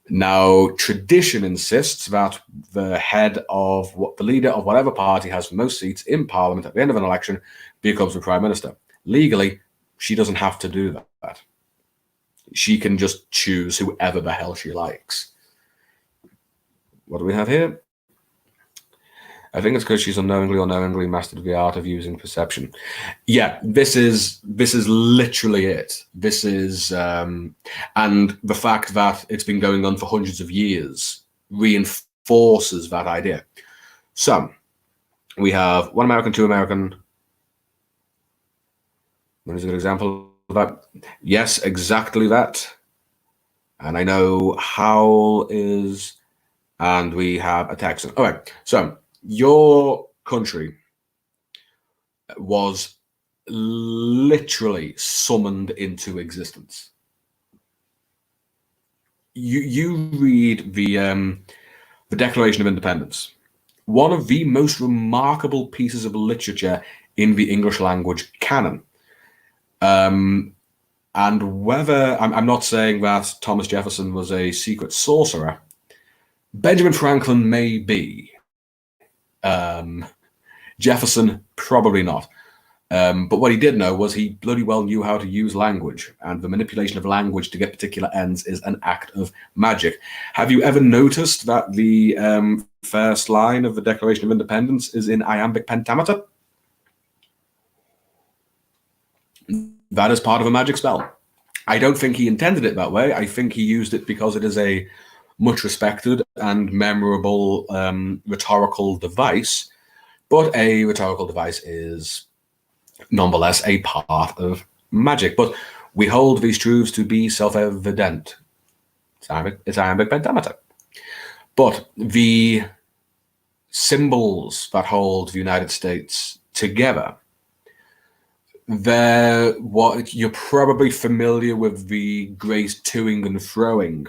[SPEAKER 1] Now, tradition insists that the leader of whatever party has the most seats in parliament at the end of an election becomes the prime minister. Legally, she doesn't have to do that. She can just choose whoever the hell she likes. What do we have here? I think it's because she's unknowingly or knowingly mastered the art of using perception. Yeah, this is literally it. This is, and the fact that it's been going on for hundreds of years reinforces that idea. So we have one American, two American. What is a good example of that? Yes, exactly that. And I know Howl is, and we have a Texan. All right, so your country was literally summoned into existence. You read the Declaration of Independence, one of the most remarkable pieces of literature in the English language canon. And whether I'm not saying that Thomas Jefferson was a secret sorcerer, Benjamin Franklin may be. Jefferson, probably not. But what he did know was he bloody well knew how to use language, and the manipulation of language to get particular ends is an act of magic. Have you ever noticed that the first line of the Declaration of Independence is in iambic pentameter? That is part of a magic spell. I don't think he intended it that way. I think he used it because it is a much respected and memorable rhetorical device, but a rhetorical device is nonetheless a part of magic. But we hold these truths to be self-evident. It's iambic pentameter. But the symbols that hold the United States together, you're probably familiar with the great toing and froing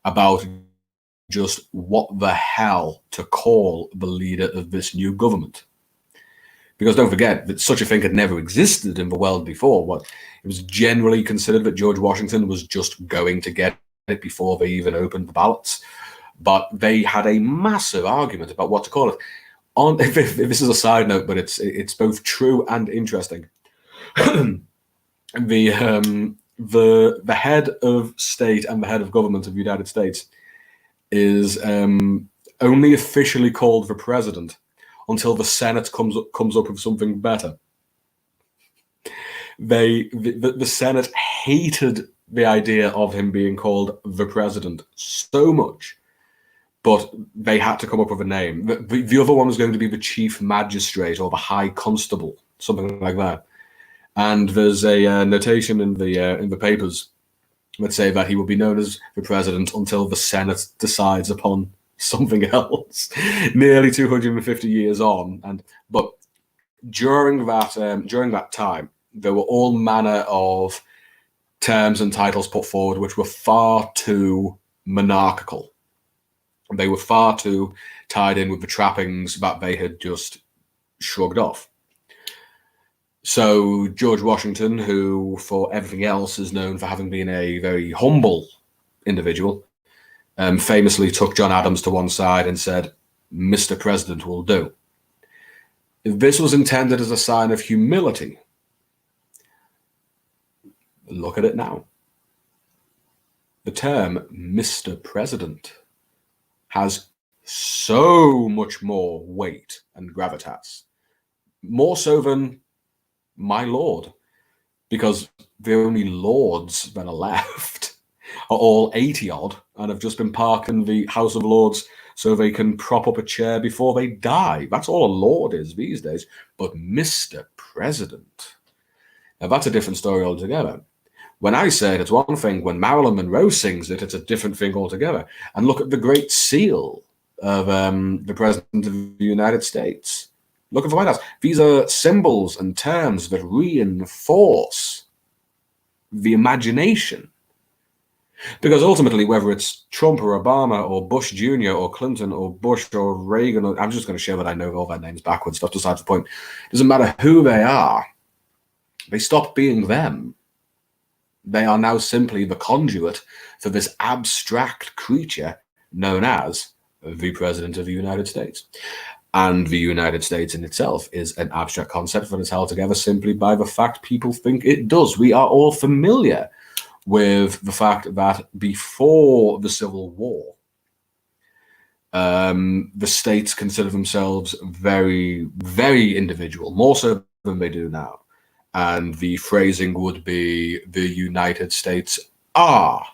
[SPEAKER 1] about just what the hell to call the leader of this new government. Because don't forget that such a thing had never existed in the world before. It was generally considered that George Washington was just going to get it before they even opened the ballots. But they had a massive argument about what to call it. If this is a side note, but it's both true and interesting. The head of state and the head of government of the United States is only officially called the president until the Senate comes up with something better. The Senate hated the idea of him being called the president so much, but they had to come up with a name. The other one was going to be the chief magistrate or the high constable, something like that. And there's a notation in the papers that say that he will be known as the president until the Senate decides upon something else. Nearly 250 years on, but during that time, there were all manner of terms and titles put forward which were far too monarchical. They were far too tied in with the trappings that they had just shrugged off. So George Washington, who for everything else is known for having been a very humble individual, famously took John Adams to one side and said, "Mr. President will do." This was intended as a sign of humility. Look at it now. The term Mr. President has so much more weight and gravitas, more so than my lord, because the only lords that are left are all 80 odd and have just been parked in the House of Lords so they can prop up a chair before they die. That's all a lord is these days. But Mr. President, now that's a different story altogether. When I say it, it's one thing. When Marilyn Monroe sings it, it's a different thing altogether. And look at the Great Seal of the President of the United States. Look at the White House. These are symbols and terms that reinforce the imagination. Because ultimately, whether it's Trump or Obama or Bush Jr. or Clinton or Bush or Reagan, I'm just going to show that I know all their names backwards. That's besides the point. It doesn't matter who they are. They stop being them. They are now simply the conduit for this abstract creature known as the President of the United States. And the United States in itself is an abstract concept that is held together simply by the fact people think it does. We are all familiar with the fact that before the Civil War, the states consider themselves very, very individual, more so than they do now. And the phrasing would be, the United States are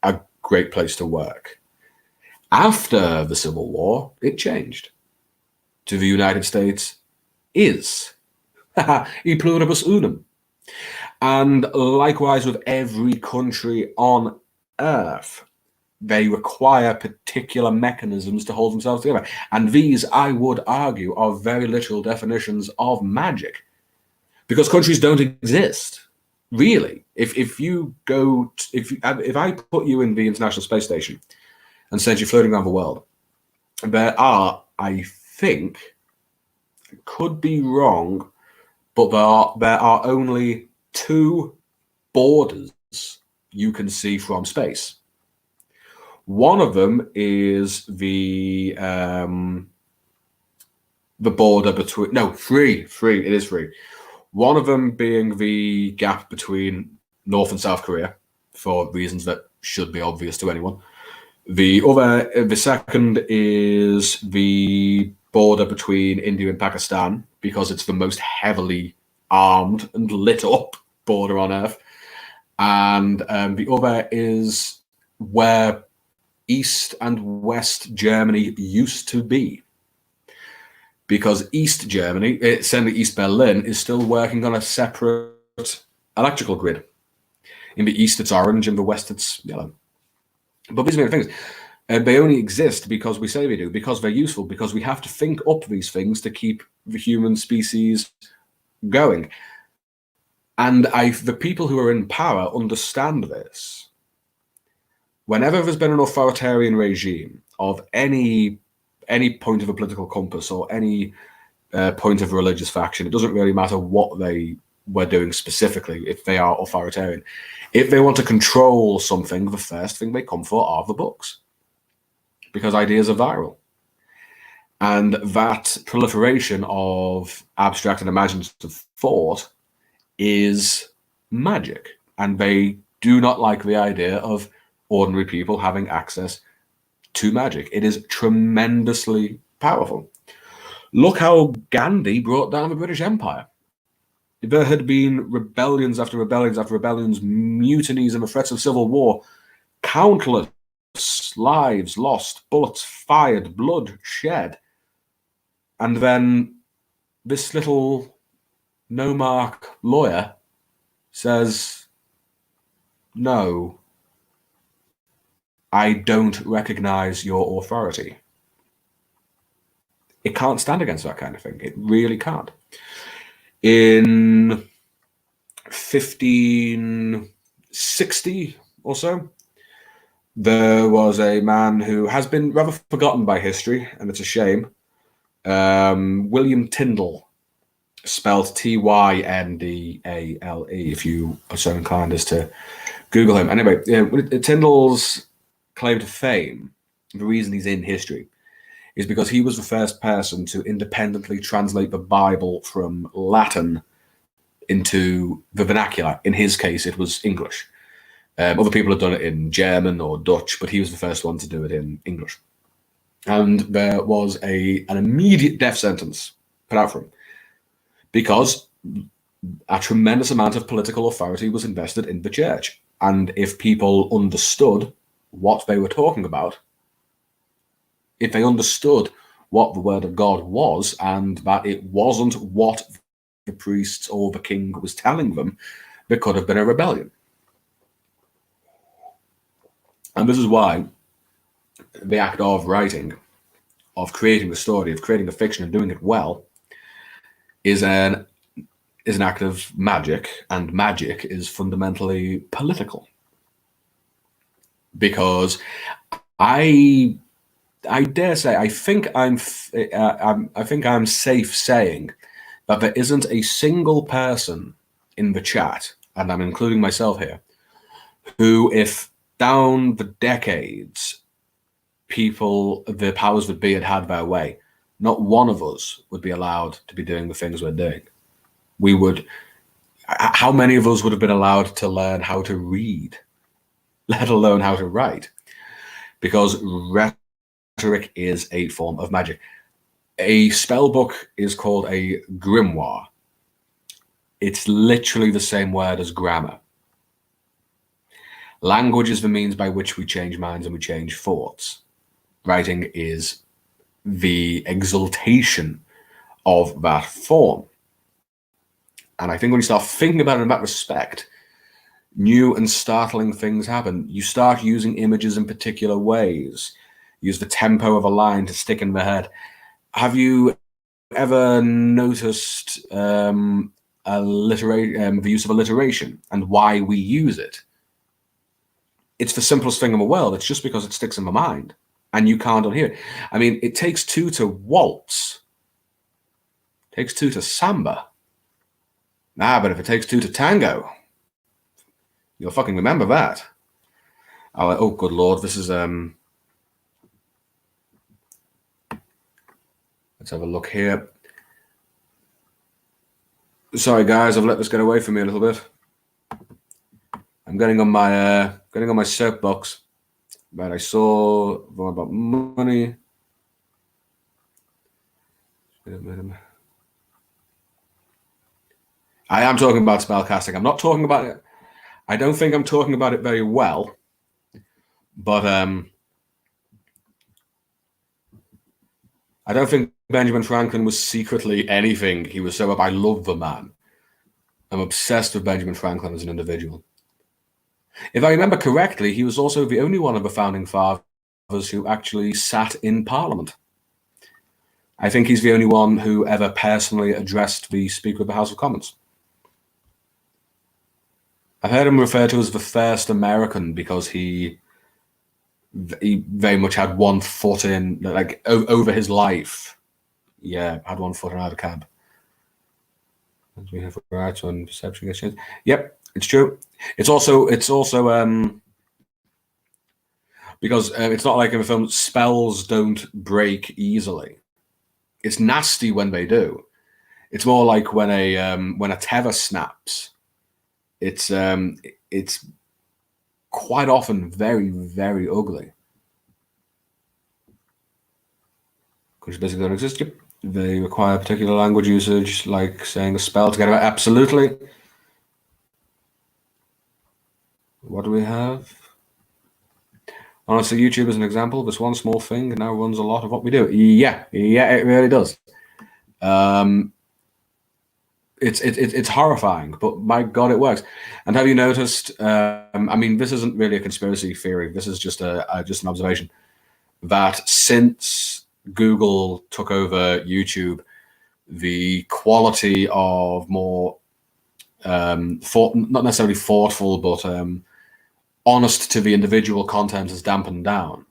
[SPEAKER 1] a great place to work. After the Civil War, it changed to the United States is e pluribus unum. And likewise with every country on earth, they require particular mechanisms to hold themselves together. And these, I would argue, are very literal definitions of magic. Because countries don't exist, really. If I put you in the International Space Station and send you floating around the world, there are, I think, could be wrong, but there are only 2 borders you can see from space. One of them is the border between, no, 3, it is 3. One of them being the gap between North and South Korea, for reasons that should be obvious to anyone. The second is the border between India and Pakistan, because it's the most heavily armed and lit up border on Earth. And the other is where East and West Germany used to be. Because East Germany, certainly East Berlin, is still working on a separate electrical grid. In the East, it's orange. In the West, it's yellow. But these are the things. They only exist because we say they do, because they're useful, because we have to think up these things to keep the human species going. And the people who are in power understand this. Whenever there's been an authoritarian regime of any point of a political compass or any point of a religious faction, it doesn't really matter what they were doing specifically if they are authoritarian. If they want to control something, the first thing they come for are the books, because ideas are viral. And that proliferation of abstract and imaginative thought is magic. And they do not like the idea of ordinary people having access to magic. It is tremendously powerful. Look how Gandhi brought down the British Empire. There had been rebellions after rebellions after rebellions, mutinies, and the threats of civil war. Countless lives lost, bullets fired, blood shed. And then this little no-mark lawyer says, no, I don't recognize your authority. It can't stand against that kind of thing. It really can't. In 1560 or so, there was a man who has been rather forgotten by history, and it's a shame. William Tyndale, spelled Tyndale, if you are so inclined as to Google him. Anyway, Tyndale's claim to fame, the reason he's in history, is because he was the first person to independently translate the Bible from Latin into the vernacular. In his case, it was English. Other people have done it in German or Dutch, but he was the first one to do it in English. And there was an immediate death sentence put out for him because a tremendous amount of political authority was invested in the church. And if people understood what they were talking about, if they understood what the word of God was and that it wasn't what the priests or the king was telling them, there could have been a rebellion. And this is why the act of writing, of creating the story, of creating the fiction and doing it well, is an act of magic, and magic is fundamentally political. Because I dare say, I think I'm safe saying that there isn't a single person in the chat, and I'm including myself here, who, if down the decades the powers that be had their way, not one of us would be allowed to be doing the things we're doing. How many of us would have been allowed to learn how to read, let alone how to write? Because rhetoric is a form of magic. A spell book is called a grimoire. It's literally the same word as grammar. Language is the means by which we change minds and we change thoughts. Writing is the exaltation of that form. And I think when you start thinking about it in that respect, new and startling things happen. You start using images in particular ways. Use the tempo of a line to stick in the head. Have you ever noticed the use of alliteration and why we use it? It's the simplest thing in the world. It's just because it sticks in the mind and you can't unhear it. I mean, it takes two to waltz. It takes two to samba. But if it takes two to tango, you'll fucking remember that. Oh, good Lord. This is, let's have a look here. Sorry, guys, I've let this get away from me a little bit. I'm getting on my soapbox. But I saw more about money. I am talking about spellcasting. I'm not talking about it. I don't think I'm talking about it very well. But I don't think Benjamin Franklin was secretly anything. He was so up. I love the man. I'm obsessed with Benjamin Franklin as an individual. If I remember correctly, he was also the only one of the founding fathers who actually sat in Parliament. I think he's the only one who ever personally addressed the Speaker of the House of Commons. I've heard him referred to as the first American because he very much had one foot in, like, over his life. Yeah, had one foot in either camp. We have rights on perception exchange. Yep, it's true. It's also because it's not like in the film, spells don't break easily. It's nasty when they do. It's more like when a tether snaps. It's quite often very, very ugly. which basically don't exist. Yep. They require particular language usage, like saying a spell to get it. Absolutely. What do we have? Honestly, YouTube is an example. This one small thing now runs a lot of what we do. Yeah, it really does. It's horrifying, but my God, it works. And have you noticed? I mean, this isn't really a conspiracy theory. This is just just an observation that since Google took over YouTube, the quality of more not necessarily thoughtful, but honest to the individual content has dampened down,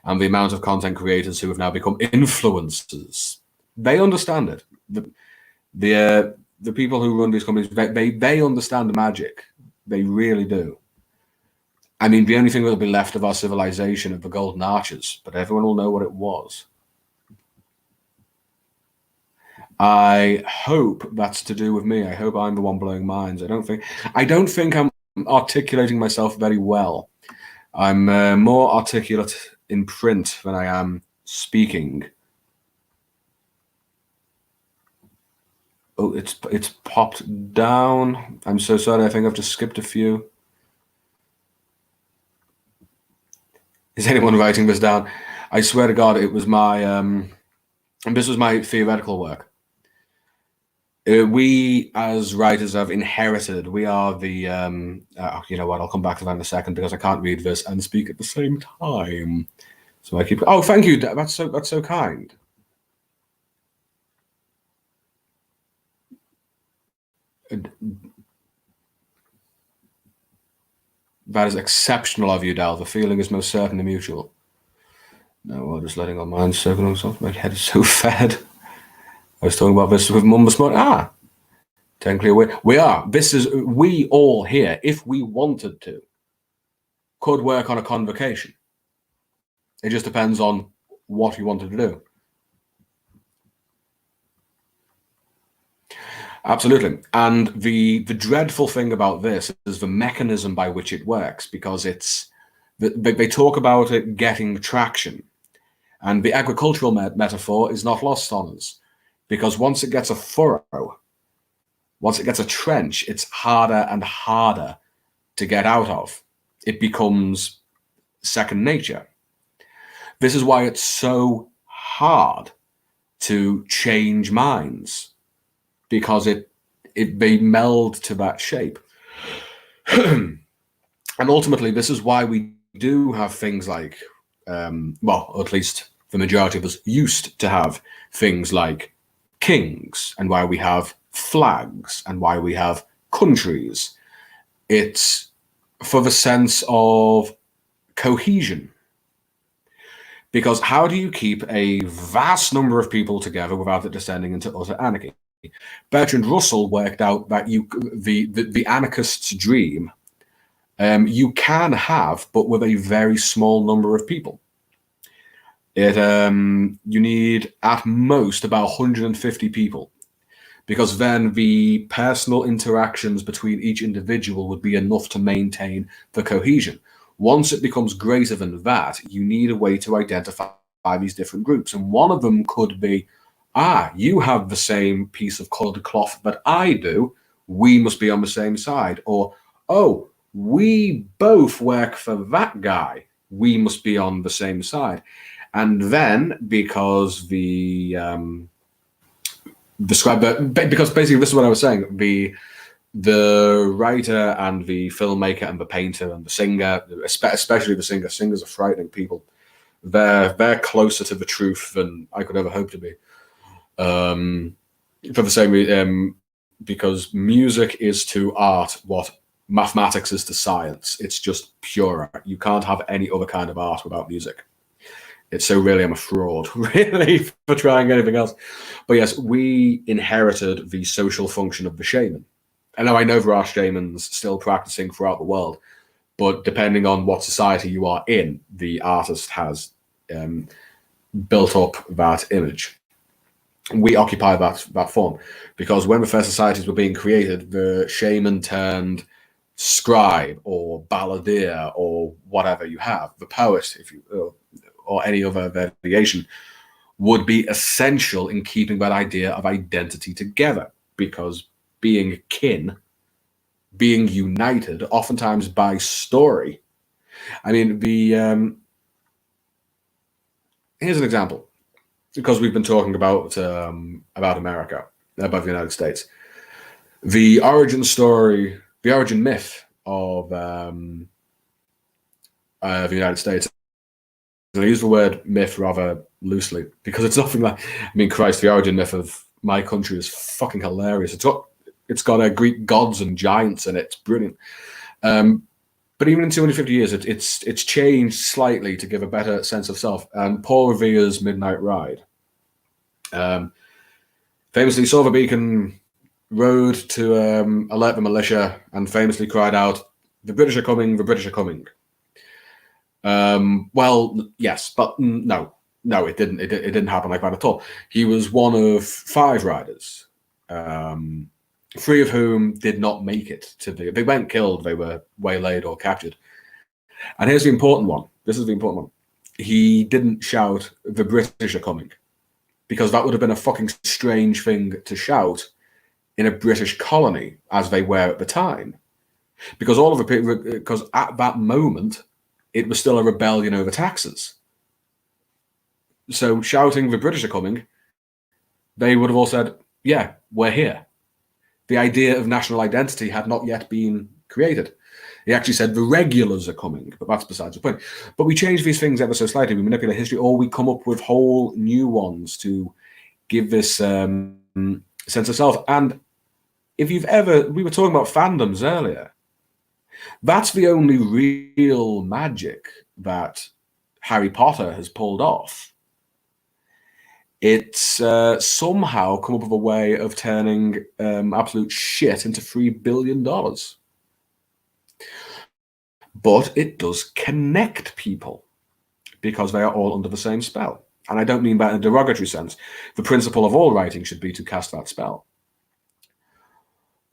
[SPEAKER 1] and the amount of content creators who have now become influencers, they understand it. The people who run these companies, they understand the magic. They really do. I mean, the only thing that will be left of our civilization are the golden arches, but everyone will know what it was. I hope that's to do with me. I hope I'm the one blowing minds. I don't think I'm articulating myself very well. I'm more articulate in print than I am speaking. Oh, it's popped down. I'm so sorry. I think I've just skipped a few. Is anyone writing this down? I swear to God, it was my and this was my theoretical work. We as writers have inherited. We are the you know what? I'll come back to that in a second because I can't read this and speak at the same time. So I keep. Oh, thank you. That's so kind. That is exceptional of you, Dal. The feeling is most certainly mutual. No, we're just letting our minds circle themselves. My head is so fed. I was talking about this with Mum this morning. Technically, we are. We all here, if we wanted to, could work on a convocation. It just depends on what you wanted to do. Absolutely. And the dreadful thing about this is the mechanism by which it works, because they talk about it getting traction. And the agricultural metaphor is not lost on us, because once it gets a furrow, once it gets a trench, it's harder and harder to get out of. It becomes second nature. This is why it's so hard to change minds, because they meld to that shape. And ultimately, this is why we do have things like, well, at least the majority of us used to have things like kings, and why we have flags, and why we have countries. It's for the sense of cohesion. Because how do you keep a vast number of people together without it descending into utter anarchy? Bertrand Russell worked out that the anarchist's dream you can have, but with a very small number of people. You need at most about 150 people, because then the personal interactions between each individual would be enough to maintain the cohesion. Once it becomes greater than that, you need a way to identify these different groups. And one of them could be, you have the same piece of colored cloth that I do, we must be on the same side. Or, oh, we both work for that guy, we must be on the same side. And then, because because basically this is what I was saying, the writer and the filmmaker and the painter and the singer, especially the singer. Singers are frightening people. They're closer to the truth than I could ever hope to be. For the same reason, because music is to art what mathematics is to science. It's just pure art. You can't have any other kind of art without music. It's so really I'm a fraud, really, for trying anything else. But yes, we inherited the social function of the shaman. And now I know there are shamans still practicing throughout the world, but depending on what society you are in, the artist has built up that image. We occupy that form, because when the first societies were being created, the shaman turned scribe or balladeer or whatever you have, the poet, if you or any other variation, would be essential in keeping that idea of identity together, because being kin, being united, oftentimes by story. I mean, here's an example, because we've been talking about America, about the United States. The origin story, the origin myth of the United States. And I use the word myth rather loosely because it's nothing like, I mean, Christ, the origin myth of my country is fucking hilarious. It's got Greek gods and giants in it. It's brilliant. But even in 250 years, it's changed slightly to give a better sense of self. And Paul Revere's Midnight Ride famously saw the beacon, rode to alert the militia, and famously cried out, "The British are coming, the British are coming." Well, yes, but no, it didn't. It didn't happen like that at all. He was one of 5 riders, 3 of whom did not make it to they weren't killed. They were waylaid or captured. And here's the important one. This is the important one. He didn't shout, "The British are coming," because that would have been a fucking strange thing to shout in a British colony, as they were at the time, because all of the people, because at that moment it was still a rebellion over taxes. So shouting, "The British are coming," they would have all said, "Yeah, we're here." The idea of national identity had not yet been created. He actually said, "The regulars are coming," but that's besides the point. But we change these things ever so slightly. We manipulate history, or we come up with whole new ones to give this sense of self. And if you've ever, we were talking about fandoms earlier. That's the only real magic that Harry Potter has pulled off. It's somehow come up with a way of turning absolute shit into $3 billion. But it does connect people because they are all under the same spell. And I don't mean that in a derogatory sense. The principle of all writing should be to cast that spell.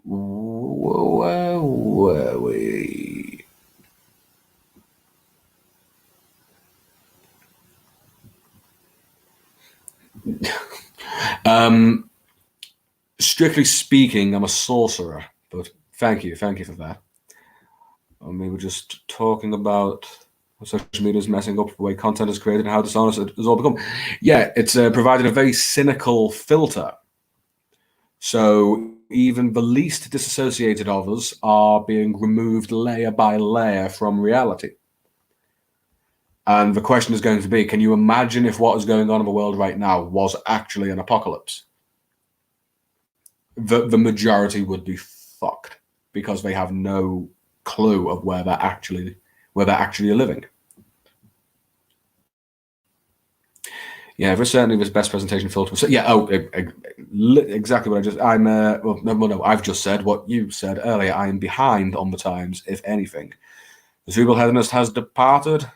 [SPEAKER 1] Where were we? Strictly speaking, I'm a sorcerer, but thank you for that. And we were just talking about social media is messing up the way content is created and how dishonest it has all become. Yeah, it's provided a very cynical filter. So even the least disassociated of us are being removed layer by layer from reality. And the question is going to be, can you imagine if what is going on in the world right now was actually an apocalypse? The majority would be fucked because they have no clue of where they're actually living. Yeah, there's certainly this best presentation filter. So, yeah, exactly what I just. I've just said what you said earlier. I am behind on the times, if anything. The cerebral hedonist has departed.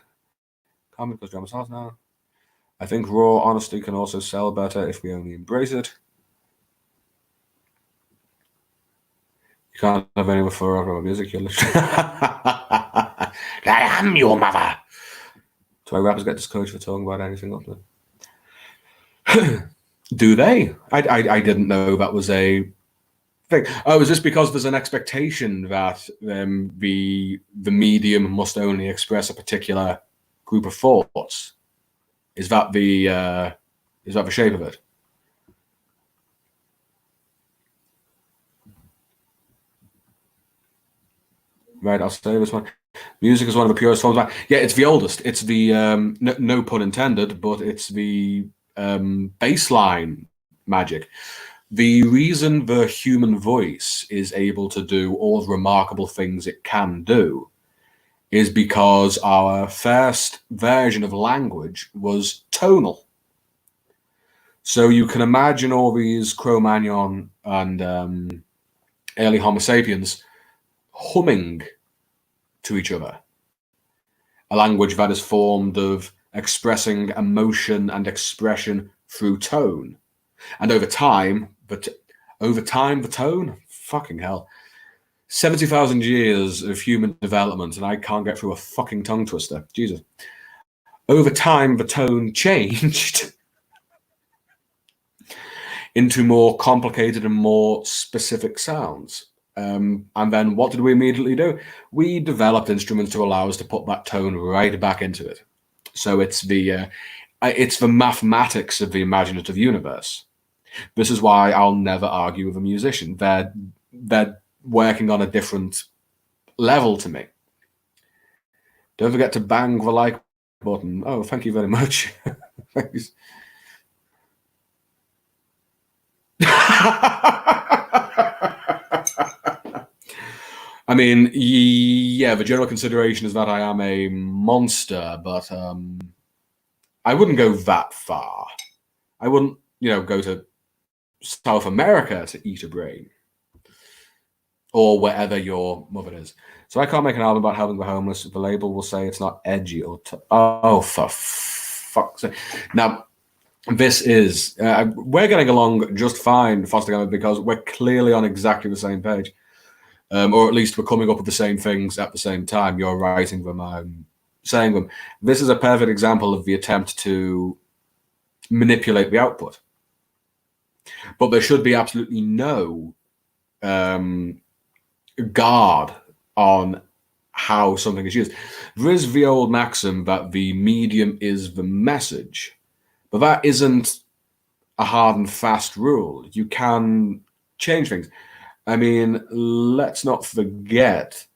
[SPEAKER 1] Comic because drama starts now. I think raw honesty can also sell better if we only embrace it. You can't have any forever music. You're I am your mother. Do our rappers get discouraged for talking about anything up there? Do they? I didn't know that was a thing. Oh, is this because there's an expectation that the medium must only express a particular group of thoughts? Is that the shape of it? Right, I'll say this one. Music is one of the purest forms. Yeah, it's the oldest. It's the no pun intended, but it's the baseline magic. The reason the human voice is able to do all the remarkable things it can do is because our first version of language was tonal. So you can imagine all these Cro-Magnon and early Homo sapiens humming to each other. A language that is formed of expressing emotion and expression through tone. And over time, the tone, fucking hell, 70,000 years of human development, and I can't get through a fucking tongue twister. Jesus. Over time, the tone changed into more complicated and more specific sounds. And then what did we immediately do? We developed instruments to allow us to put that tone right back into it. So it's the mathematics of the imaginative universe. This is why I'll never argue with a musician. They're working on a different level to me. Don't forget to bang the like button. Oh, thank you very much. Thanks. I mean, yeah, the general consideration is that I am a monster, but I wouldn't go that far. I wouldn't, go to South America to eat a brain, or wherever your mother is. So I can't make an album about helping the homeless. The label will say it's not edgy or oh, for fuck's sake. Now, this is we're getting along just fine, Foster Gamma, because we're clearly on exactly the same page. Or at least we're coming up with the same things at the same time. You're writing them, I'm saying them. This is a perfect example of the attempt to manipulate the output. But there should be absolutely no guard on how something is used. There is the old maxim that the medium is the message, but that isn't a hard and fast rule. You can change things. I mean, let's not forget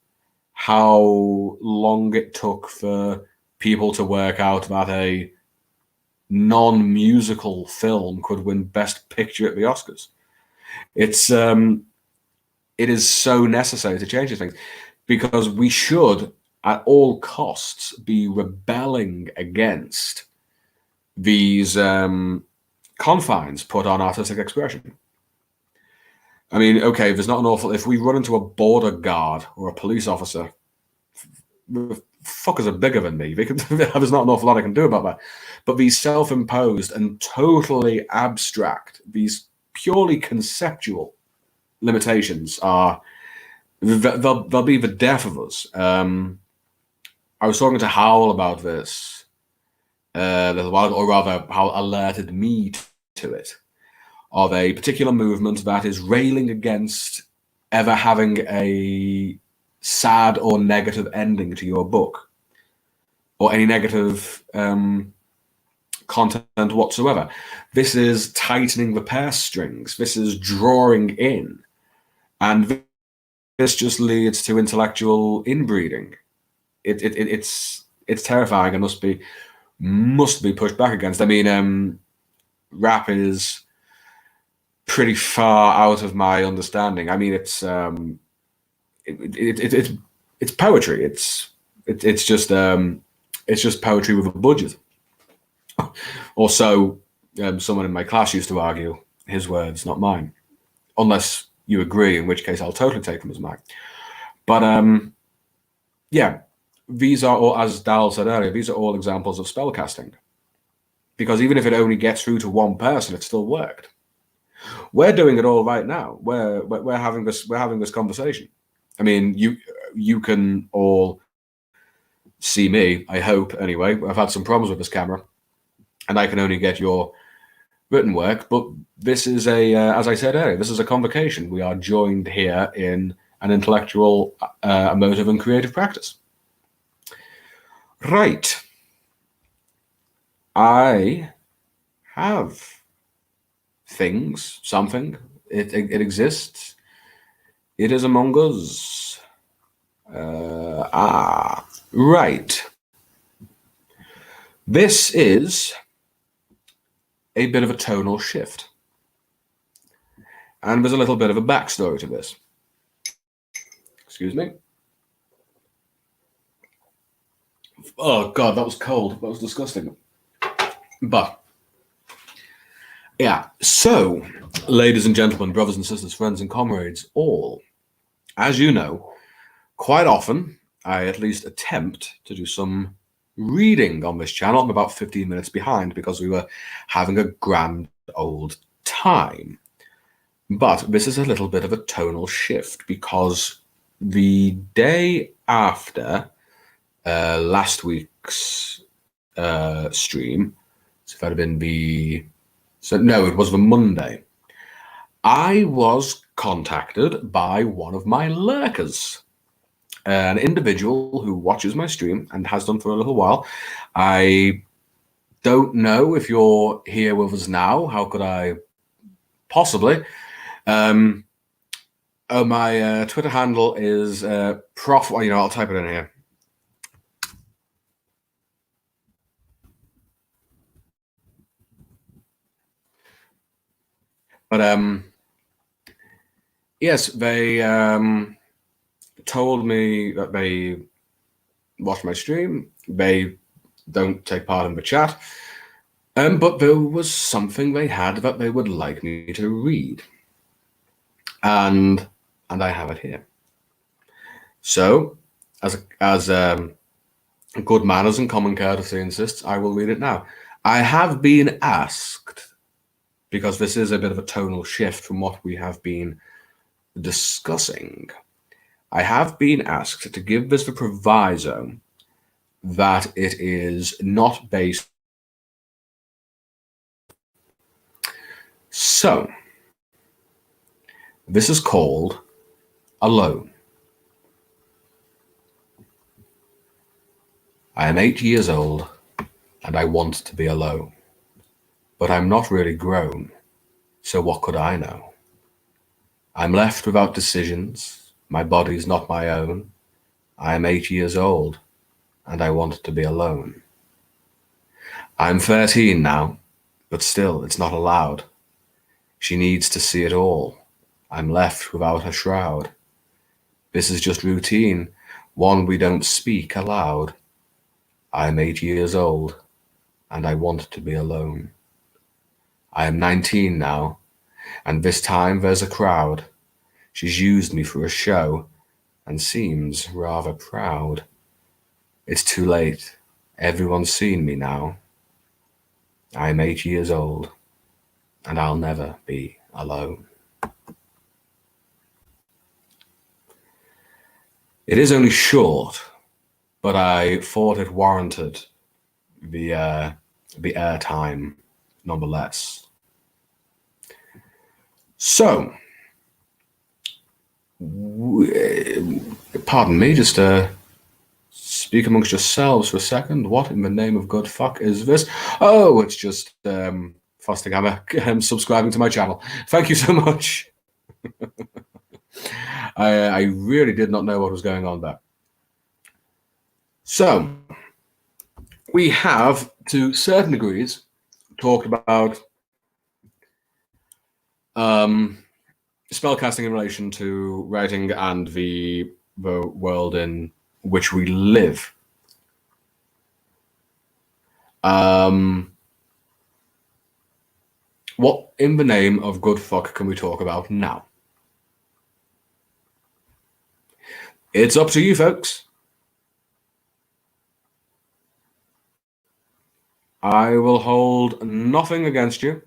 [SPEAKER 1] how long it took for people to work out that a non-musical film could win Best Picture at the Oscars. It is so necessary to change these things, because we should, at all costs, be rebelling against these confines put on artistic expression. I mean, okay, there's not an awful... If we run into a border guard or a police officer, fuckers are bigger than me. There's not an awful lot I can do about that. But these self-imposed and totally abstract, these purely conceptual limitations are... They'll be the death of us. I was talking to Howell about this a little while ago, or rather, Howell alerted me to it, of a particular movement that is railing against ever having a sad or negative ending to your book, or any negative content whatsoever. This is tightening the purse strings. This is drawing in. And this just leads to intellectual inbreeding. It's terrifying and must be pushed back against. I mean, rap is pretty far out of my understanding. I mean, it's poetry. It's just poetry with a budget. Or so someone in my class used to argue. His words, not mine. Unless you agree, in which case I'll totally take them as mine. But yeah, these are all, as Dal said earlier, these are all examples of spellcasting. Because even if it only gets through to one person, it still worked. We're doing it all right now. We're having this conversation. I mean, you can all see me, I hope, anyway. I've had some problems with this camera, and I can only get your written work, but this is as I said earlier, this is a convocation. We are joined here in an intellectual, emotive, and creative practice. Right. I have something. It exists. It is among us. Right. This is a bit of a tonal shift. And there's a little bit of a backstory to this. Excuse me. Oh, God, that was cold. That was disgusting. But, yeah. So, ladies and gentlemen, brothers and sisters, friends and comrades, all, as you know, quite often, I at least attempt to do some reading on this channel. I'm about 15 minutes behind because we were having a grand old time. But this is a little bit of a tonal shift, because the day after last week's stream, so if that had been it was the Monday. I was contacted by one of my lurkers, an individual who watches my stream and has done for a little while. I don't know if you're here with us now. How could I possibly? My Twitter handle is prof. Well, I'll type it in here. But yes, they told me that they watch my stream. They don't take part in the chat. But there was something they had that they would like me to read. And I have it here. So, as good manners and common courtesy insists, I will read it now. I have been asked, because this is a bit of a tonal shift from what we have been discussing, I have been asked to give this the proviso that it is not based. So, this is called Alone. I am 8 years old and I want to be alone. But I'm not really grown, so what could I know? I'm left without decisions, my body's not my own. I am 8 years old and I want to be alone. I'm 13 now, but still it's not allowed. She needs to see it all. I'm left without a shroud. This is just routine, one we don't speak aloud. I'm 8 years old and I want to be alone. I am 19 now, and this time there's a crowd. She's used me for a show and seems rather proud. It's too late. Everyone's seen me now. I am 8 years old and I'll never be alone. It is only short, but I thought it warranted the airtime nonetheless. So, pardon me, just speak amongst yourselves for a second. What in the name of good fuck is this? Oh, it's just Fostinghammer subscribing to my channel. Thank you so much. I really did not know what was going on there. So, we have, to certain degrees, talked about spellcasting in relation to writing and the world in which we live. What in the name of good fuck can we talk about now? It's up to you, folks. I will hold nothing against you.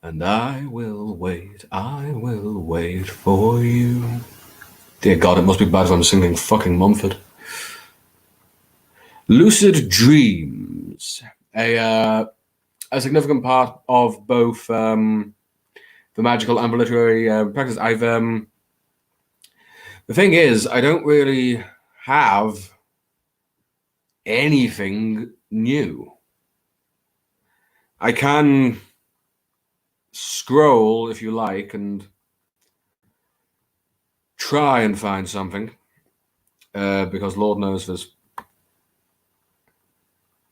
[SPEAKER 1] And I will wait for you. Dear God, it must be bad if I'm singing fucking Mumford. Lucid dreams, a significant part of both the magical and the literary practice. The thing is, I don't really have anything new. I can scroll, if you like, and try and find something, because Lord knows there's...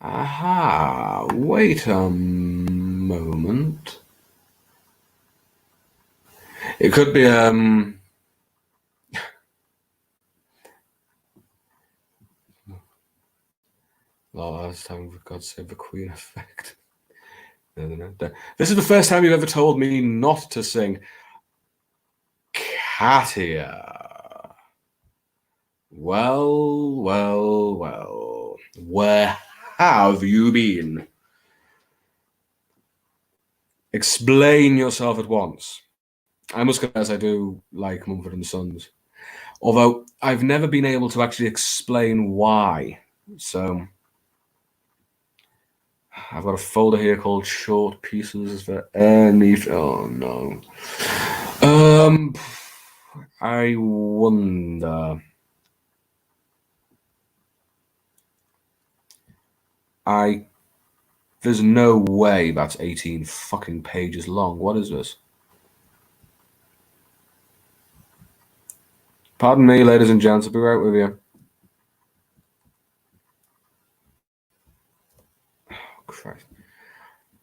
[SPEAKER 1] Aha, wait a moment. It could be, last time, for God's sake, the Queen effect. No. This is the first time you've ever told me not to sing. Katia. Well. Where have you been? Explain yourself at once. I must confess I do like Mumford & Sons, although I've never been able to actually explain why. So I've got a folder here called short pieces for any. Oh no. I wonder. There's no way that's 18 fucking pages long. What is this? Pardon me, ladies and gents. I'll be right with you. Oh, Christ.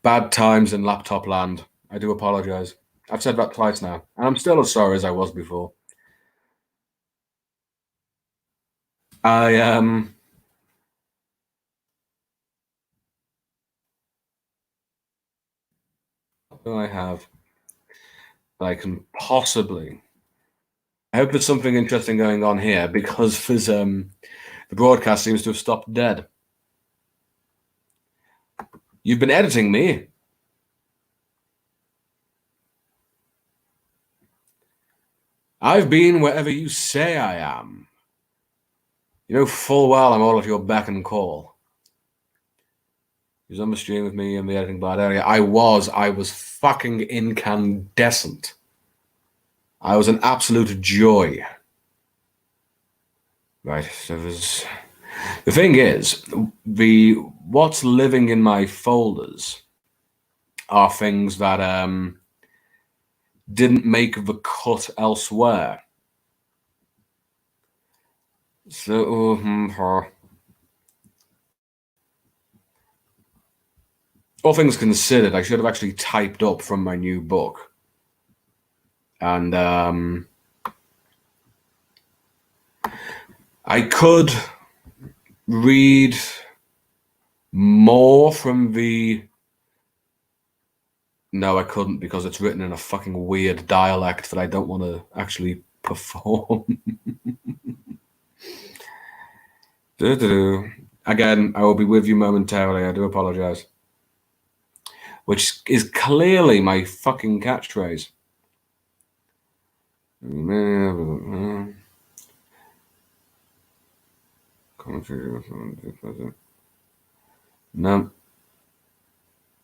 [SPEAKER 1] Bad times in laptop land. I do apologize. I've said that twice now, and I'm still as sorry as I was before. I have that I can possibly. I hope there's something interesting going on here because the broadcast seems to have stopped dead. You've been editing me. I've been wherever you say I am. You know full well I'm all at your beck and call. He was on the stream with me in the editing bar area. I was fucking incandescent. I was an absolute joy. Right, so there's... The thing is, what's living in my folders are things that didn't make the cut elsewhere. So, all things considered, I should have actually typed up from my new book. And I could read more from the... No, I couldn't because it's written in a fucking weird dialect that I don't want to actually perform. Again, I will be with you momentarily. I do apologize. Which is clearly my fucking catchphrase. No.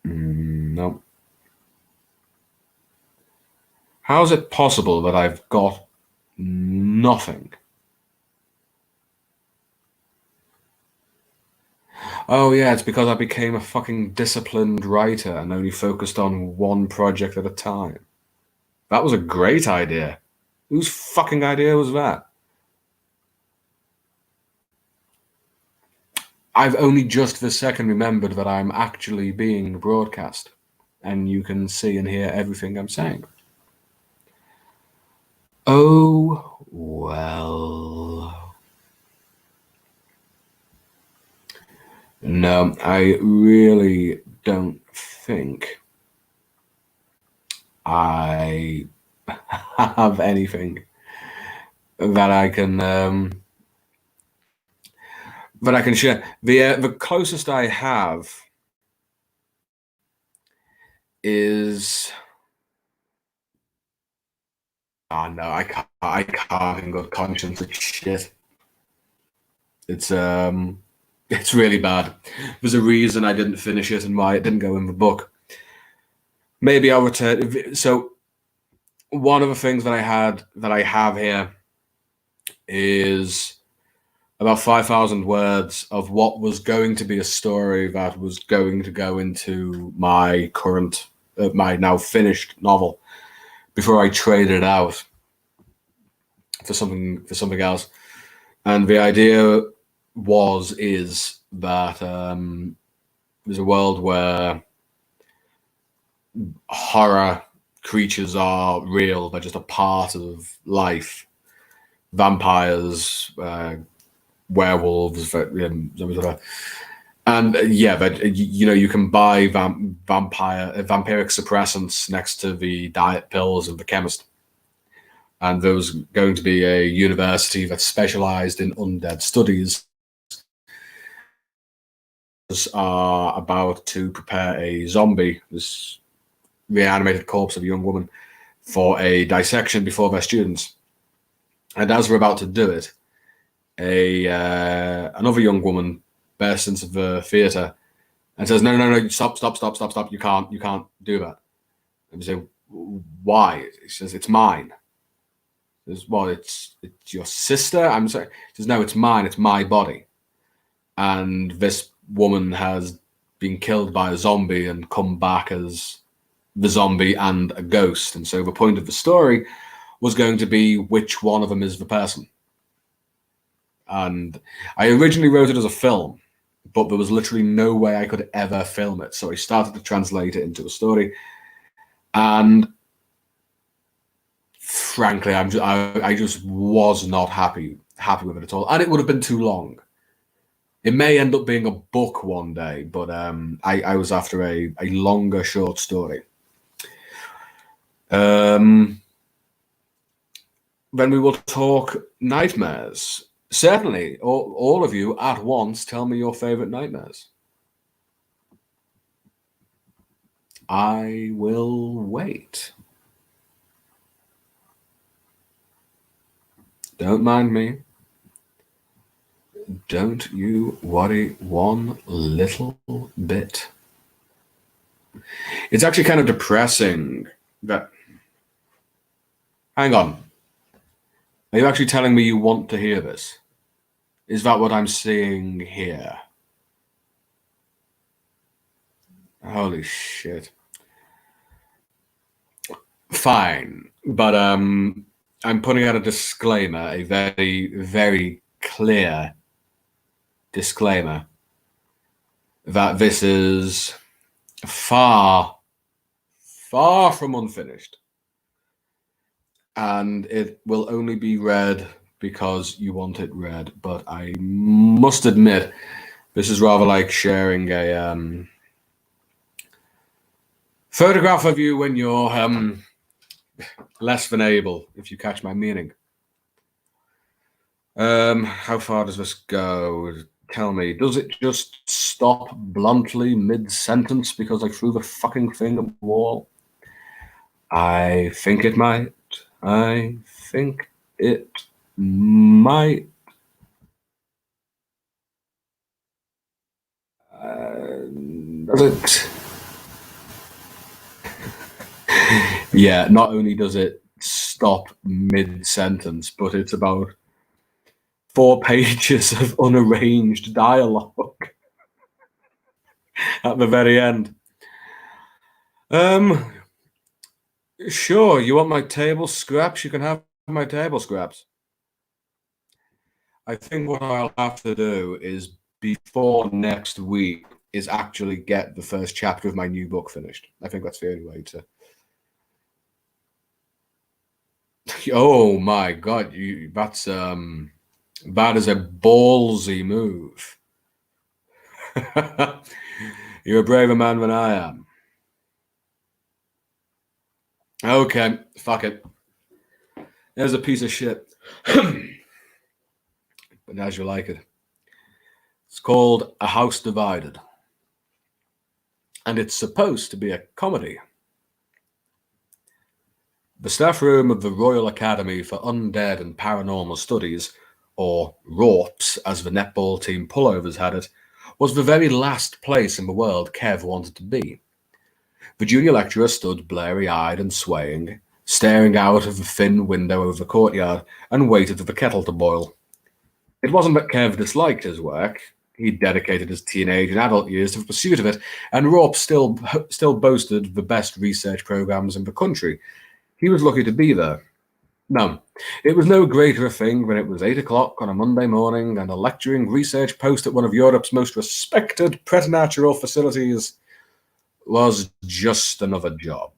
[SPEAKER 1] No. How is it possible that I've got nothing? Oh yeah, it's because I became a fucking disciplined writer and only focused on one project at a time. That was a great idea. Whose fucking idea was that? I've only just this second remembered that I'm actually being broadcast and you can see and hear everything I'm saying. Oh, well. No, I really don't think I have anything that I can share. The closest I have is... Oh no, I can't in good conscience. It's shit. It's really bad. There's a reason I didn't finish it and why it didn't go in the book. Maybe I'll return. So one of the things that I have here is about 5,000 words of what was going to be a story that was going to go into my current, my now finished novel before I traded it out for something else. And the idea is that there's a world where horror creatures are real, they're just a part of life. Vampires, werewolves, and yeah, but you can buy vampiric suppressants next to the diet pills of the chemist. And there was going to be a university that specialized in undead studies are about to prepare a zombie, this reanimated corpse of a young woman, for a dissection before their students. And as we're about to do it, another young woman bursts into the theater and says, no, stop. You can't do that. And we say, why? He says, it's mine. He says, well, it's your sister? I'm sorry. He says, no, it's mine. It's my body. And this woman has been killed by a zombie and come back as the zombie and a ghost. And so the point of the story was going to be which one of them is the person. And I originally wrote it as a film, but there was literally no way I could ever film it. So I started to translate it into a story. And frankly, I just was not happy with it at all. And it would have been too long. It may end up being a book one day, but I was after a longer short story. Then we will talk nightmares. Certainly, all of you at once, tell me your favorite nightmares. I will wait. Don't mind me. Don't you worry one little bit. It's actually kind of depressing that... Hang on. Are you actually telling me you want to hear this? Is that what I'm seeing here? Holy shit. Fine. But I'm putting out a disclaimer, a very, very clear disclaimer, that this is far from unfinished. And it will only be read because you want it read. But I must admit, this is rather like sharing a photograph of you when you're less than able, if you catch my meaning. How far does this go? Tell me, does it just stop bluntly mid-sentence because I threw the fucking thing at the wall? I think it might. I think it might. Does it? Yeah, not only does it stop mid-sentence, but it's about 4 pages of unarranged dialogue at the very end. Sure, you want my table scraps? You can have my table scraps. I think what I'll have to do is, before next week, is actually get the first chapter of my new book finished. I think that's the only way to... Oh my God, that is a ballsy move. You're a braver man than I am. Okay, fuck it. There's a piece of shit. But as you like it. It's called A House Divided. And it's supposed to be a comedy. The staff room of the Royal Academy for Undead and Paranormal Studies, or RORPS as the netball team pullovers had it, was the very last place in the world Kev wanted to be. The junior lecturer stood blurry-eyed and swaying, staring out of the thin window over the courtyard, and waited for the kettle to boil. It wasn't that Kev disliked his work. He'd dedicated his teenage and adult years to the pursuit of it, and RORPS still boasted the best research programs in the country. He was lucky to be there. No, it was no greater a thing when it was 8 o'clock on a Monday morning and a lecturing research post at one of Europe's most respected preternatural facilities was just another job.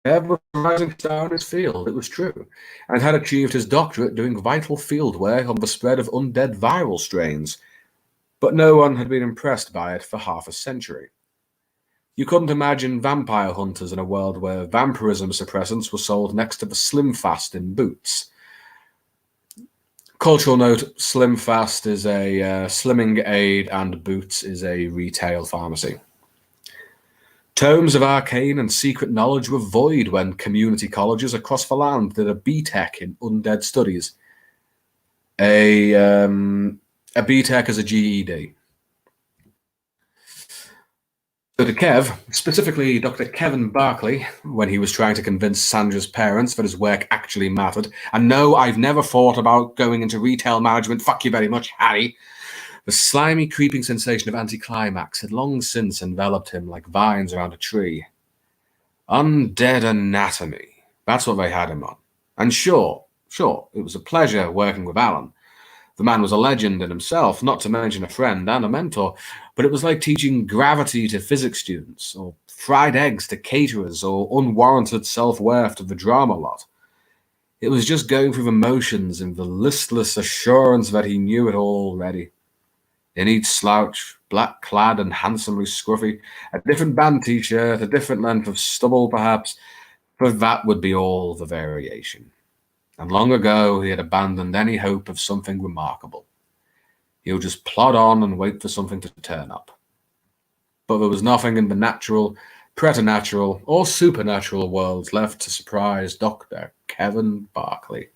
[SPEAKER 1] Kev was a rising star in his field, it was true, and had achieved his doctorate doing vital field work on the spread of undead viral strains, but no one had been impressed by it for half a century. You couldn't imagine vampire hunters in a world where vampirism suppressants were sold next to the Slim Fast in Boots. Cultural note, Slim Fast is a slimming aid and Boots is a retail pharmacy. Tomes of arcane and secret knowledge were void when community colleges across the land did a BTEC in undead studies. A BTEC is a GED. to Kev, specifically Dr. Kevin Barclay, when he was trying to convince Sandra's parents that his work actually mattered. And no, I've never thought about going into retail management. Fuck you very much, Harry. The slimy, creeping sensation of anticlimax had long since enveloped him like vines around a tree. Undead anatomy. That's what they had him on. And sure, it was a pleasure working with Alan. The man was a legend in himself, not to mention a friend and a mentor, but it was like teaching gravity to physics students, or fried eggs to caterers, or unwarranted self-worth to the drama lot. It was just going through the motions in the listless assurance that he knew it all already. In each slouch, black-clad and handsomely scruffy, a different band t-shirt, a different length of stubble perhaps, but that would be all the variation. And long ago he had abandoned any hope of something remarkable. He would just plod on and wait for something to turn up. But there was nothing in the natural, preternatural, or supernatural worlds left to surprise Dr. Kevin Barclay.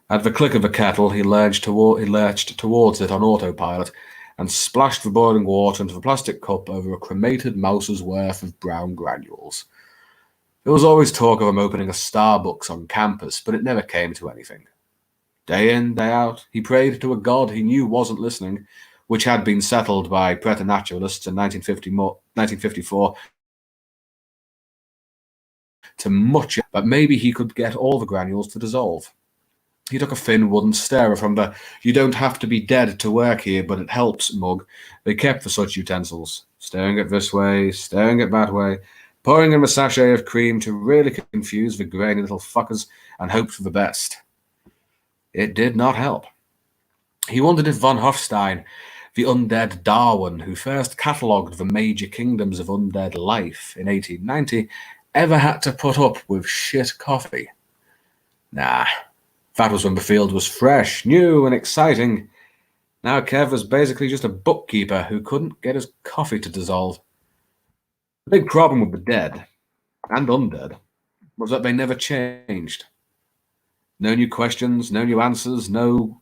[SPEAKER 1] At the click of a kettle, he lurched towards it on autopilot and splashed the boiling water into the plastic cup over a cremated mouse's worth of brown granules. There was always talk of him opening a Starbucks on campus, but it never came to anything. Day in, day out, he prayed to a god he knew wasn't listening, which had been settled by preternaturalists in 1954 to much, but maybe he could get all the granules to dissolve. He took a thin wooden stirrer from the "you don't have to be dead to work here, but it helps" mug they kept for such utensils, stirring it this way, stirring it that way, pouring in a sachet of cream to really confuse the grainy little fuckers, and hoped for the best. It did not help. He wondered if von Hofstein, the undead Darwin who first catalogued the major kingdoms of undead life in 1890, ever had to put up with shit coffee. Nah. That was when the field was fresh, new, and exciting. Now Kev was basically just a bookkeeper who couldn't get his coffee to dissolve. The big problem with the dead, and undead, was that they never changed. No new questions, no new answers, no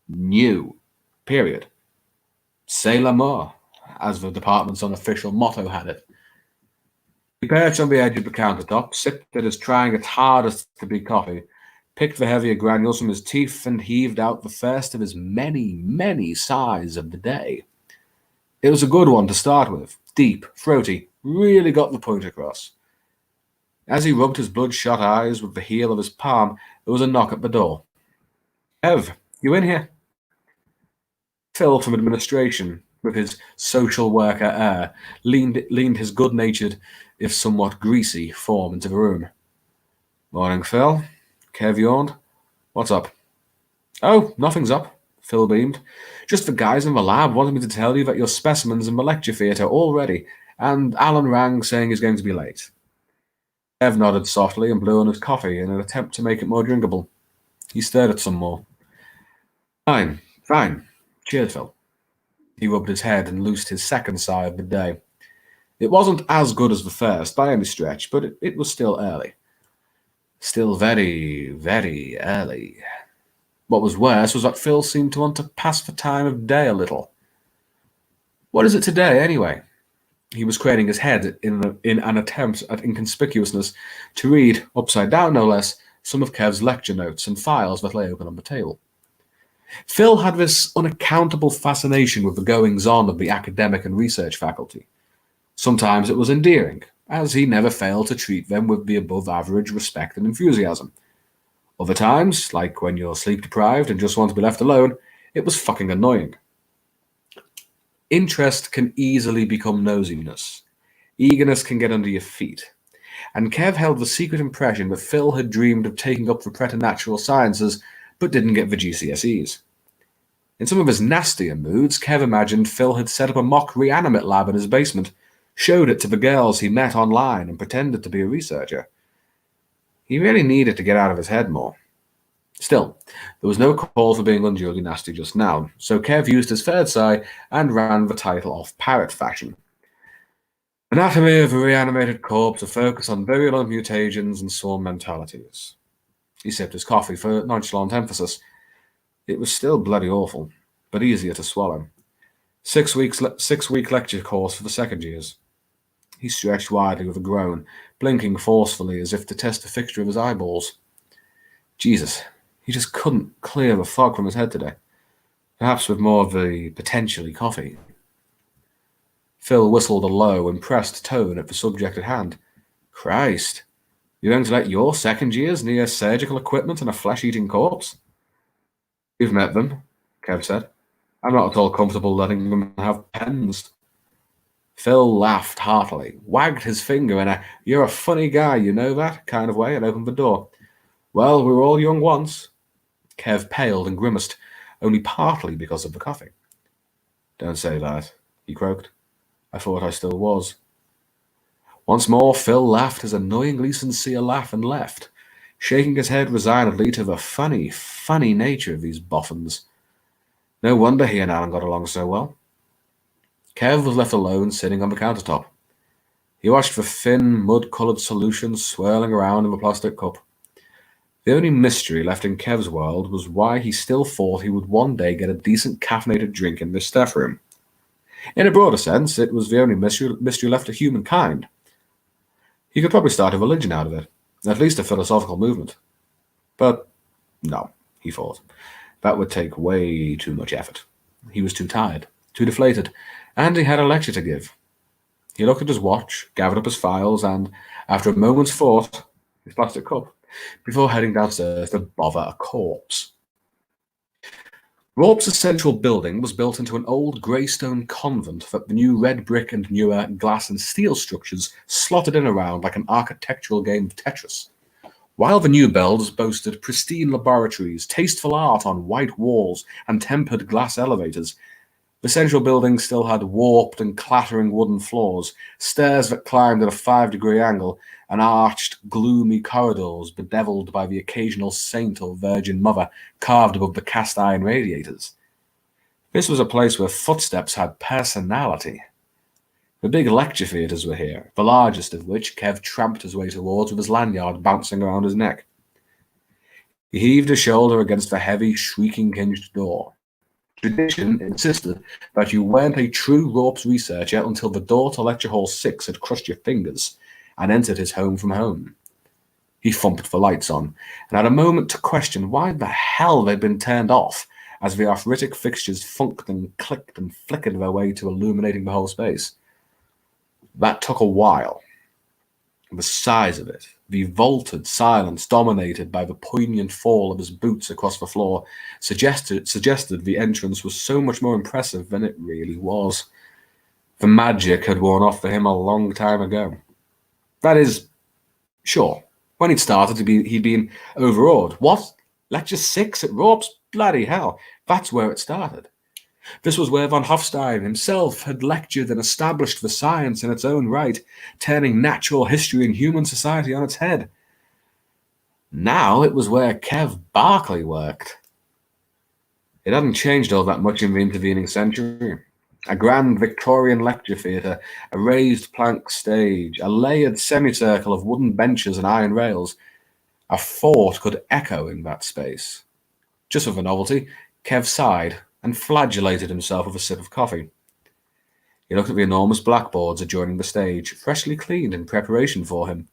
[SPEAKER 1] new. Period. C'est la mort, as the department's unofficial motto had it. He perched on the edge of the countertop, sipped at his trying its hardest to be coffee, picked the heavier granules from his teeth, and heaved out the first of his many, many sighs of the day. It was a good one to start with. Deep, throaty, really got the point across. As he rubbed his bloodshot eyes with the heel of his palm, there was a knock at the door. "Ev, you in here?" Phil from administration, with his social worker air, leaned his good-natured, if somewhat greasy, form into the room. "Morning, Phil." Kev yawned. "What's up?" "Oh, nothing's up," Phil beamed. "Just the guys in the lab wanted me to tell you that your specimen's in the lecture theatre already, and Alan rang saying he's going to be late." Kev nodded softly and blew on his coffee in an attempt to make it more drinkable. He stirred it some more. Fine. Cheers, Phil." He rubbed his head and loosed his second sigh of the day. It wasn't as good as the first by any stretch, but it was still early. Still very, very early. What was worse was that Phil seemed to want to pass the time of day a little. "What is it today, anyway?" He was craning his head in an attempt at inconspicuousness to read, upside down no less, some of Kev's lecture notes and files that lay open on the table. Phil had this unaccountable fascination with the goings-on of the academic and research faculty. Sometimes it was endearing, as he never failed to treat them with the above-average respect and enthusiasm. Other times, like when you're sleep-deprived and just want to be left alone, it was fucking annoying. Interest can easily become nosiness. Eagerness can get under your feet. And Kev held the secret impression that Phil had dreamed of taking up the preternatural sciences, but didn't get the GCSEs. In some of his nastier moods, Kev imagined Phil had set up a mock reanimate lab in his basement, showed it to the girls he met online, and pretended to be a researcher. He really needed to get out of his head more. Still, there was no call for being unduly nasty just now, so Kev used his third sigh and ran the title off parrot fashion. Anatomy of a reanimated corpse, a focus on virulent mutations and swarm mentalities. He sipped his coffee for nonchalant emphasis. It was still bloody awful, but easier to swallow. 6-week lecture course for the second years. He stretched widely with a groan, blinking forcefully as if to test the fixture of his eyeballs. Jesus, he just couldn't clear the fog from his head today. Perhaps with more of the potentially coffee. Phil whistled a low, impressed tone at the subject at hand. Christ, you're going to let your second years near surgical equipment and a flesh-eating corpse? You've met them, Kev said. I'm not at all comfortable letting them have pens. Phil laughed heartily, wagged his finger in a "you're a funny guy, you know that" kind of way, and opened the door. Well, we were all young once. Kev paled and grimaced, only partly because of the coffee. Don't say that, he croaked. I thought I still was. Once more, Phil laughed his annoyingly sincere laugh and left, shaking his head resignedly to the funny, funny nature of these boffins. No wonder he and Alan got along so well. Kev was left alone, sitting on the countertop. He watched the thin, mud-coloured solution swirling around in the plastic cup. The only mystery left in Kev's world was why he still thought he would one day get a decent caffeinated drink in this staff room. In a broader sense, it was the only mystery left to humankind. He could probably start a religion out of it, at least a philosophical movement. But no, he thought. That would take way too much effort. He was too tired, too deflated, and he had a lecture to give. He looked at his watch, gathered up his files, and, after a moment's thought, his plastic cup, before heading downstairs to bother a corpse. Rawp's central building was built into an old greystone convent that the new red brick and newer glass and steel structures slotted in around like an architectural game of Tetris. While the new builds boasted pristine laboratories, tasteful art on white walls, and tempered glass elevators, the central building still had warped and clattering wooden floors, stairs that climbed at a 5-degree angle, and arched, gloomy corridors bedeviled by the occasional saint or Virgin Mother carved above the cast-iron radiators. This was a place where footsteps had personality. The big lecture theatres were here, the largest of which Kev tramped his way towards with his lanyard bouncing around his neck. He heaved a shoulder against the heavy, shrieking-hinged door. Tradition insisted that you weren't a true Rawp's researcher until the door to Lecture Hall 6 had crushed your fingers and entered his home from home. He thumped the lights on, and had a moment to question why the hell they'd been turned off as the arthritic fixtures funked and clicked and flickered their way to illuminating the whole space. That took a while. The size of it, the vaulted silence dominated by the poignant fall of his boots across the floor, suggested the entrance was so much more impressive than it really was. The magic had worn off for him a long time ago. That is, sure, when he'd started, he'd been overawed. What? Lecture 6 at Rawp's? Bloody hell, that's where it started. This was where von Hofstein himself had lectured and established the science in its own right, turning natural history and human society on its head. Now it was where Kev Barclay worked. It hadn't changed all that much in the intervening century. A grand Victorian lecture theatre, a raised plank stage, a layered semicircle of wooden benches and iron rails. A fort could echo in that space. Just for the novelty, Kev sighed and flagellated himself with a sip of coffee. He looked at the enormous blackboards adjoining the stage, freshly cleaned in preparation for him.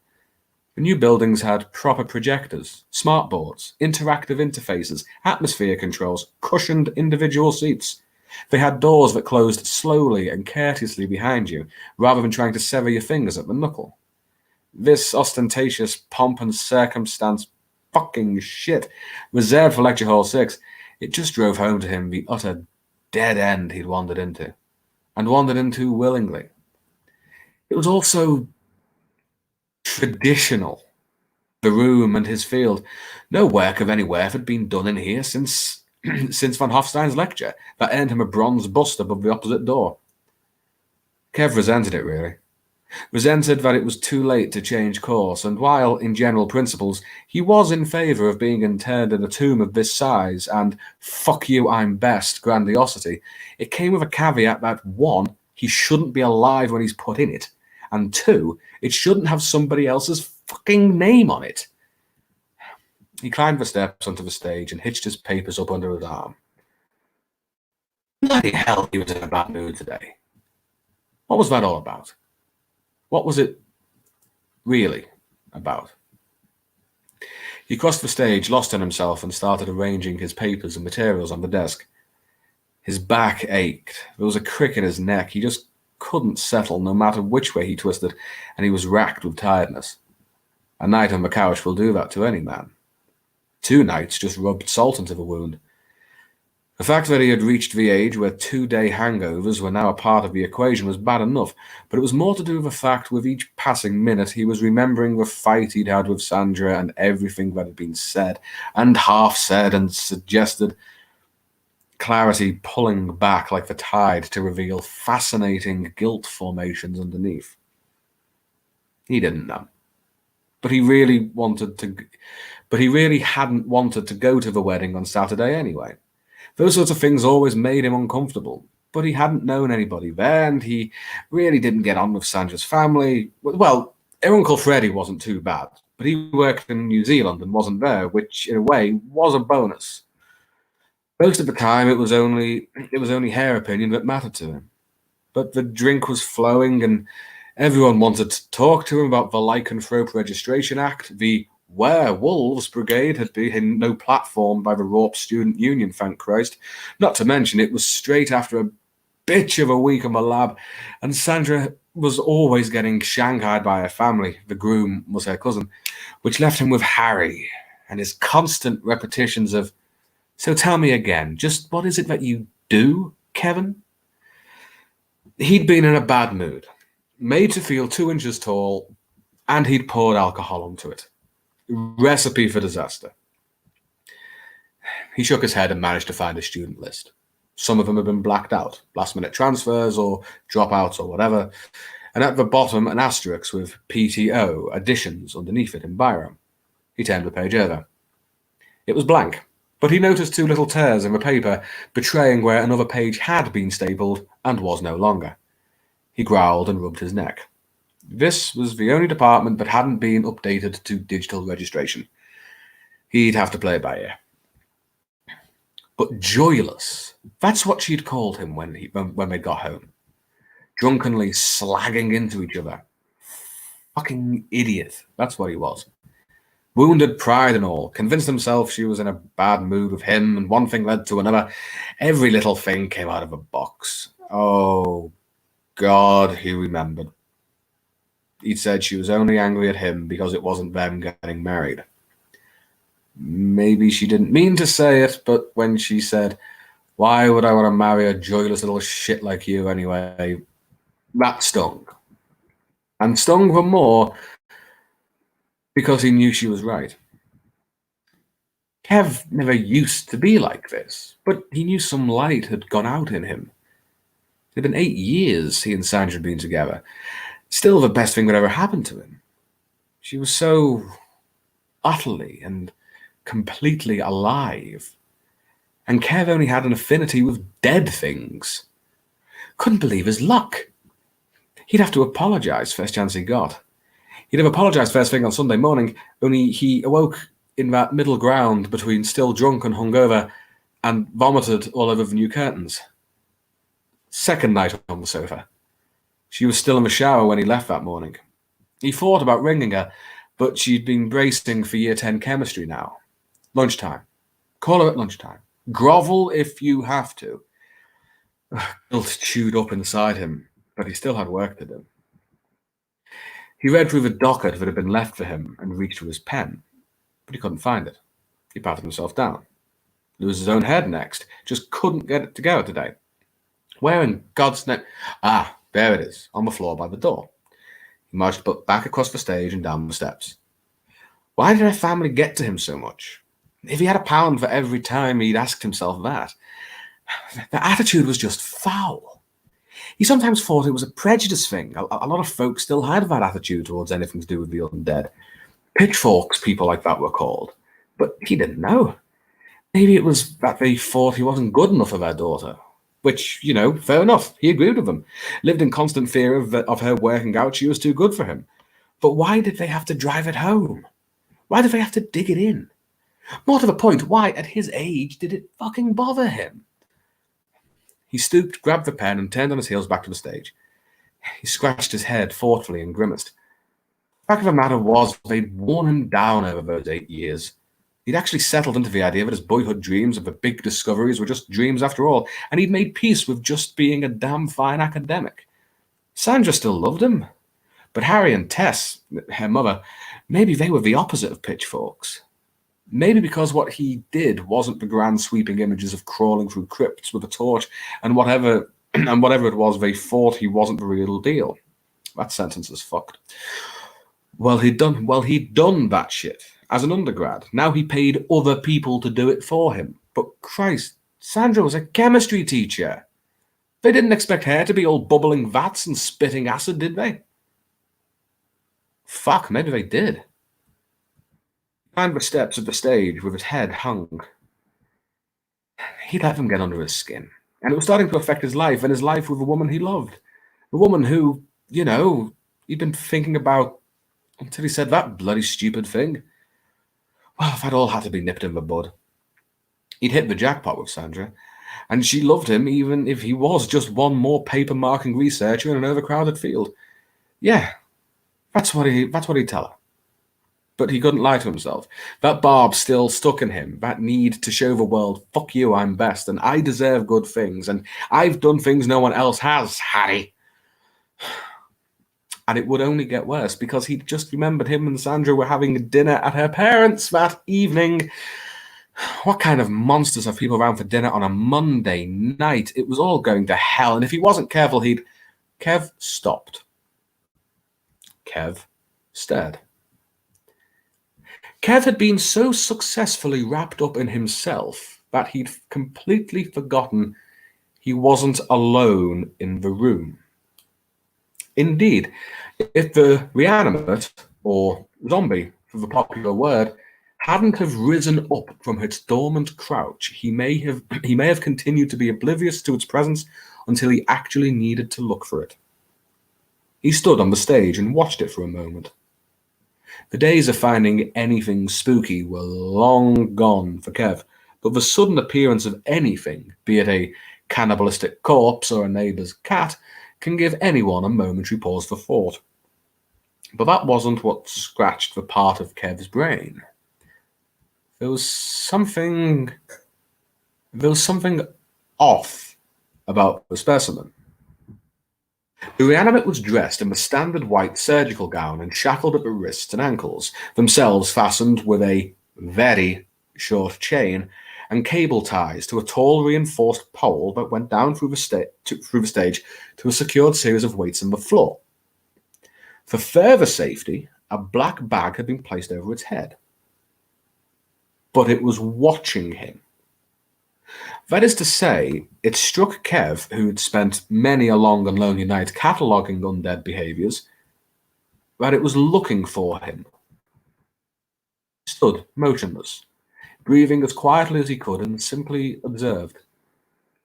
[SPEAKER 1] The new buildings had proper projectors, smart boards, interactive interfaces, atmosphere controls, cushioned individual seats. They had doors that closed slowly and courteously behind you, rather than trying to sever your fingers at the knuckle. This ostentatious pomp and circumstance fucking shit, reserved for Lecture Hall 6, it just drove home to him the utter dead end he'd wandered into, and wandered into willingly. It was also traditional. The room and his field. No work of any worth had been done in here since von Hofstein's lecture that earned him a bronze bust above the opposite door. Kev resented it, really. Resented that it was too late to change course, and while, in general principles, he was in favour of being interred in a tomb of this size and "fuck you, I'm best" grandiosity, it came with a caveat that 1, he shouldn't be alive when he's put in it, and 2, it shouldn't have somebody else's fucking name on it. He climbed the steps onto the stage and hitched his papers up under his arm. Bloody hell, he was in a bad mood today. What was that all about? What was it really about? He crossed the stage, lost in himself, and started arranging his papers and materials on the desk. His back ached. There was a crick in his neck. He just couldn't settle no matter which way he twisted, and he was racked with tiredness. A night on the couch will do that to any man. 2 nights just rubbed salt into the wound. The fact that he had reached the age where 2-day hangovers were now a part of the equation was bad enough, but it was more to do with the fact with each passing minute he was remembering the fight he'd had with Sandra and everything that had been said and half said and suggested, clarity pulling back like the tide to reveal fascinating guilt formations underneath. He didn't know. But he really hadn't wanted to go to the wedding on Saturday anyway. Those sorts of things always made him uncomfortable, but he hadn't known anybody there, and he really didn't get on with Sandra's family. Well, her Uncle Freddie wasn't too bad, but he worked in New Zealand and wasn't there, which in a way was a bonus. Most of the time it was only her opinion that mattered to him. But the drink was flowing, and everyone wanted to talk to him about the Lycanthrope Registration Act. The Werewolves Brigade had been no platform by the Rorp Student Union, thank Christ. Not to mention it was straight after a bitch of a week in the lab, and Sandra was always getting shanghaied by her family. The groom was her cousin, which left him with Harry and his constant repetitions of, "So tell me again, just what is it that you do, Kevin?" He'd been in a bad mood, made to feel 2 inches tall, and he'd poured alcohol onto it. Recipe for disaster. He shook his head and managed to find a student list. Some of them had been blacked out, last-minute transfers or dropouts or whatever, and at the bottom an asterisk with PTO, additions, underneath it in biro. He turned the page over. It was blank, but he noticed 2 little tears in the paper, betraying where another page had been stapled and was no longer. He growled and rubbed his neck. This was the only department that hadn't been updated to digital registration. He'd have to play it by ear. But joyless, that's what she'd called him when they got home. Drunkenly slagging into each other. Fucking idiot, that's what he was. Wounded pride and all, convinced himself she was in a bad mood with him, and one thing led to another. Every little thing came out of a box. Oh, God, he remembered. He'd said she was only angry at him because it wasn't them getting married. Maybe she didn't mean to say it, but when she said, "Why would I want to marry a joyless little shit like you anyway?" that stung. And stung the more because he knew she was right. Kev never used to be like this, but he knew some light had gone out in him. It had been 8 years he and Sandra had been together. Still the best thing that ever happened to him. She was so utterly and completely alive. And Kev only had an affinity with dead things. Couldn't believe his luck. He'd have to apologize first chance he got. He'd have apologized first thing on Sunday morning, only he awoke in that middle ground between still drunk and hungover and vomited all over the new curtains. Second night on the sofa. She was still in the shower when he left that morning. He thought about ringing her, but she'd been bracing for Year 10 chemistry now. Lunchtime. Call her at lunchtime. Grovel if you have to. Guilt chewed up inside him, but he still had work to do. He read through the docket that had been left for him and reached for his pen, but he couldn't find it. He patted himself down. It was his own head next. Just couldn't get it together today. Where in God's name? Ah, there it is, on the floor by the door. He marched back across the stage and down the steps. Why did her family get to him so much? If he had a pound for every time he'd asked himself that. The attitude was just foul. He sometimes thought it was a prejudice thing. A lot of folks still had that attitude towards anything to do with the undead. Pitchforks, people like that were called. But he didn't know. Maybe it was that they thought he wasn't good enough for their daughter. Which, fair enough. He agreed with them. Lived in constant fear of her working out she was too good for him. But why did they have to drive it home? Why did they have to dig it in? More to the point, why, at his age, did it fucking bother him? He stooped, grabbed the pen, and turned on his heels back to the stage. He scratched his head thoughtfully and grimaced. The fact of the matter was, they'd worn him down over those 8 years. He'd actually settled into the idea that his boyhood dreams of the big discoveries were just dreams after all, and he'd made peace with just being a damn fine academic. Sandra still loved him, but Harry and Tess, her mother, maybe they were the opposite of pitchforks. Maybe because what he did wasn't the grand sweeping images of crawling through crypts with a torch and whatever it was, they thought he wasn't the real deal. That sentence is fucked. Well, he'd done that shit as an undergrad. Now he paid other people to do it for him. But Christ, Sandra was a chemistry teacher. They didn't expect her to be all bubbling vats and spitting acid, did they? Fuck, maybe they did. He climbed the steps of the stage with his head hung. He let them get under his skin. And it was starting to affect his life, and his life with a woman he loved. A woman who, he'd been thinking about until he said that bloody stupid thing. Well, that all had to be nipped in the bud. He'd hit the jackpot with Sandra, and she loved him even if he was just one more paper-marking researcher in an overcrowded field. Yeah, that's what he'd tell her. But he couldn't lie to himself. That barb still stuck in him, that need to show the world, fuck you, I'm best, and I deserve good things, and I've done things no one else has, Harry. And it would only get worse because he'd just remembered him and Sandra were having dinner at her parents' that evening. What kind of monsters have people around for dinner on a Monday night? It was all going to hell, and if he wasn't careful, Kev stopped. Kev stared. Kev had been so successfully wrapped up in himself that he'd completely forgotten he wasn't alone in the room. Indeed, if the reanimate, or zombie for the popular word, hadn't have risen up from its dormant crouch, he may have continued to be oblivious to its presence until he actually needed to look for it. He stood on the stage and watched it for a moment. The days of finding anything spooky were long gone for Kev, but the sudden appearance of anything, be it a cannibalistic corpse or a neighbour's cat, can give anyone a momentary pause for thought. But that wasn't what scratched the part of Kev's brain. There was something off about the specimen. The reanimate was dressed in the standard white surgical gown and shackled at the wrists and ankles, themselves fastened with a very short chain and cable ties to a tall reinforced pole that went down through the stage to a secured series of weights on the floor. For further safety, a black bag had been placed over its head. But it was watching him. That is to say, it struck Kev, who had spent many a long and lonely night cataloguing undead behaviours, that it was looking for him. He stood motionless, breathing as quietly as he could, and simply observed.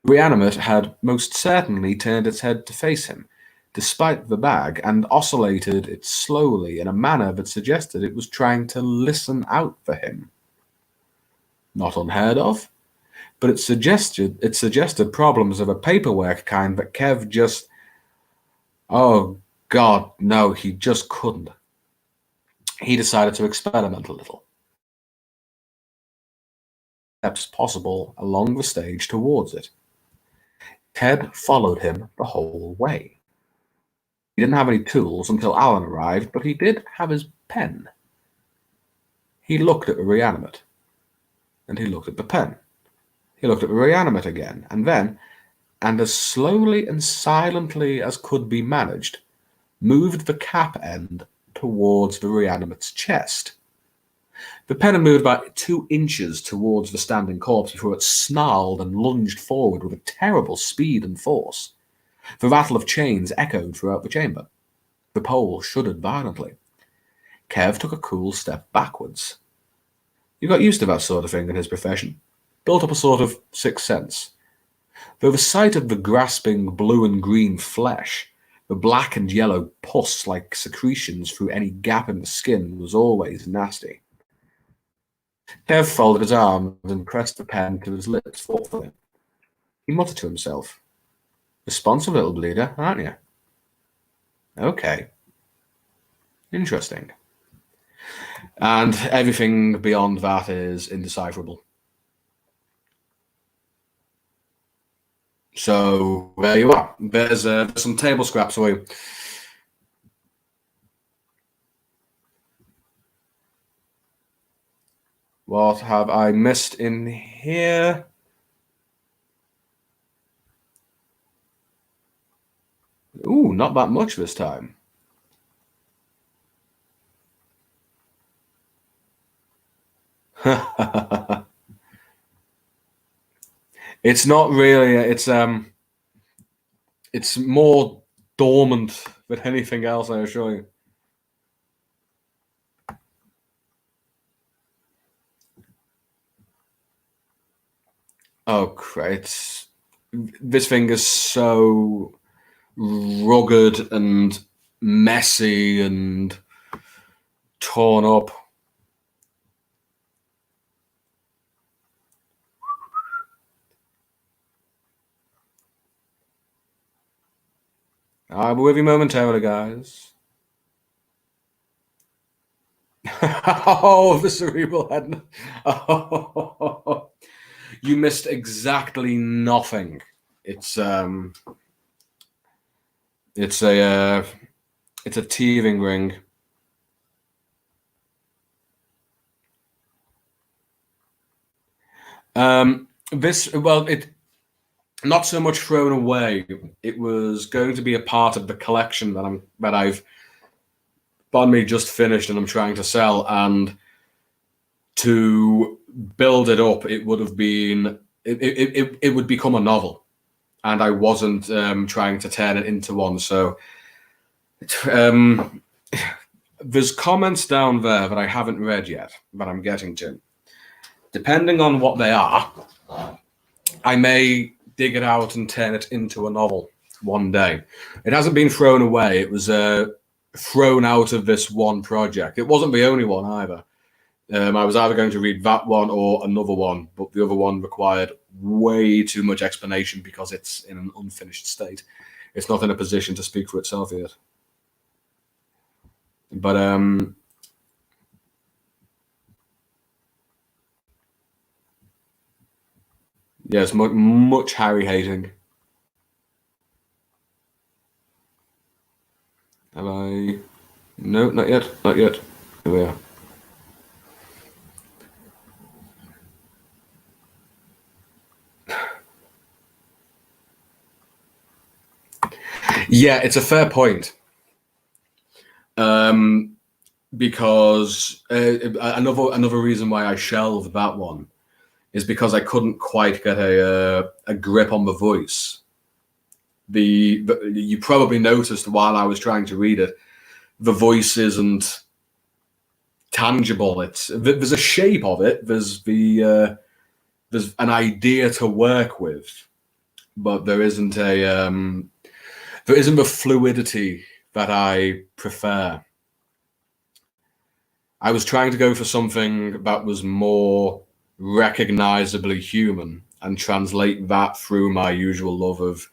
[SPEAKER 1] The reanimate had most certainly turned its head to face him, despite the bag, and oscillated it slowly in a manner that suggested it was trying to listen out for him. Not unheard of, but it suggested problems of a paperwork kind that Kev just... Oh, God, no, he just couldn't. He decided to experiment a little. Steps possible along the stage towards it. Ted followed him the whole way. He didn't have any tools until Alan arrived, but he did have his pen. He looked at the reanimate, and he looked at the pen. He looked at the reanimate again, and then, and as slowly and silently as could be managed, moved the cap end towards the reanimate's chest. The pen had moved about 2 inches towards the standing corpse before it snarled and lunged forward with a terrible speed and force. The rattle of chains echoed throughout the chamber. The pole shuddered violently. Kev took a cool step backwards. You got used to that sort of thing in his profession. Built up a sort of sixth sense. Though the sight of the grasping blue and green flesh, the black and yellow pus like secretions through any gap in the skin was always nasty. Kev folded his arms and pressed the pen to his lips thoughtfully. He muttered to himself, Responsive little bleeder, aren't you? Okay. Interesting. And everything beyond that is indecipherable. So there you are. There's some table scraps for you. What have I missed in here? Ooh, not that much this time. It's not really. It's more dormant than anything else, I assure you. Oh, great. This thing is so rugged and messy and torn up. I'll be with you momentarily, guys. Oh, the cerebral head. Oh, you missed exactly nothing. It's a it's a teething ring. It not so much thrown away. It was going to be a part of the collection that I've me just finished and I'm trying to sell. And to build it up, it would have been it would become a novel, and I wasn't trying to turn it into one. So there's comments down there that I haven't read yet, that I'm getting to. Depending on what they are, I may dig it out and turn it into a novel one day. It hasn't been thrown away. It was thrown out of this one project. It wasn't the only one either. I was either going to read that one or another one, but the other one required way too much explanation because it's in an unfinished state. It's not in a position to speak for itself yet. But yes, much Harry hating. Have I? No, not yet. Not yet. Here we are. Yeah, it's a fair point. Because another reason why I shelved that one is because I couldn't quite get a grip on the voice. You probably noticed while I was trying to read it, the voice isn't tangible. There's a shape of it. There's an idea to work with, but there isn't the fluidity that I prefer. I was trying to go for something that was more recognizably human and translate that through my usual love of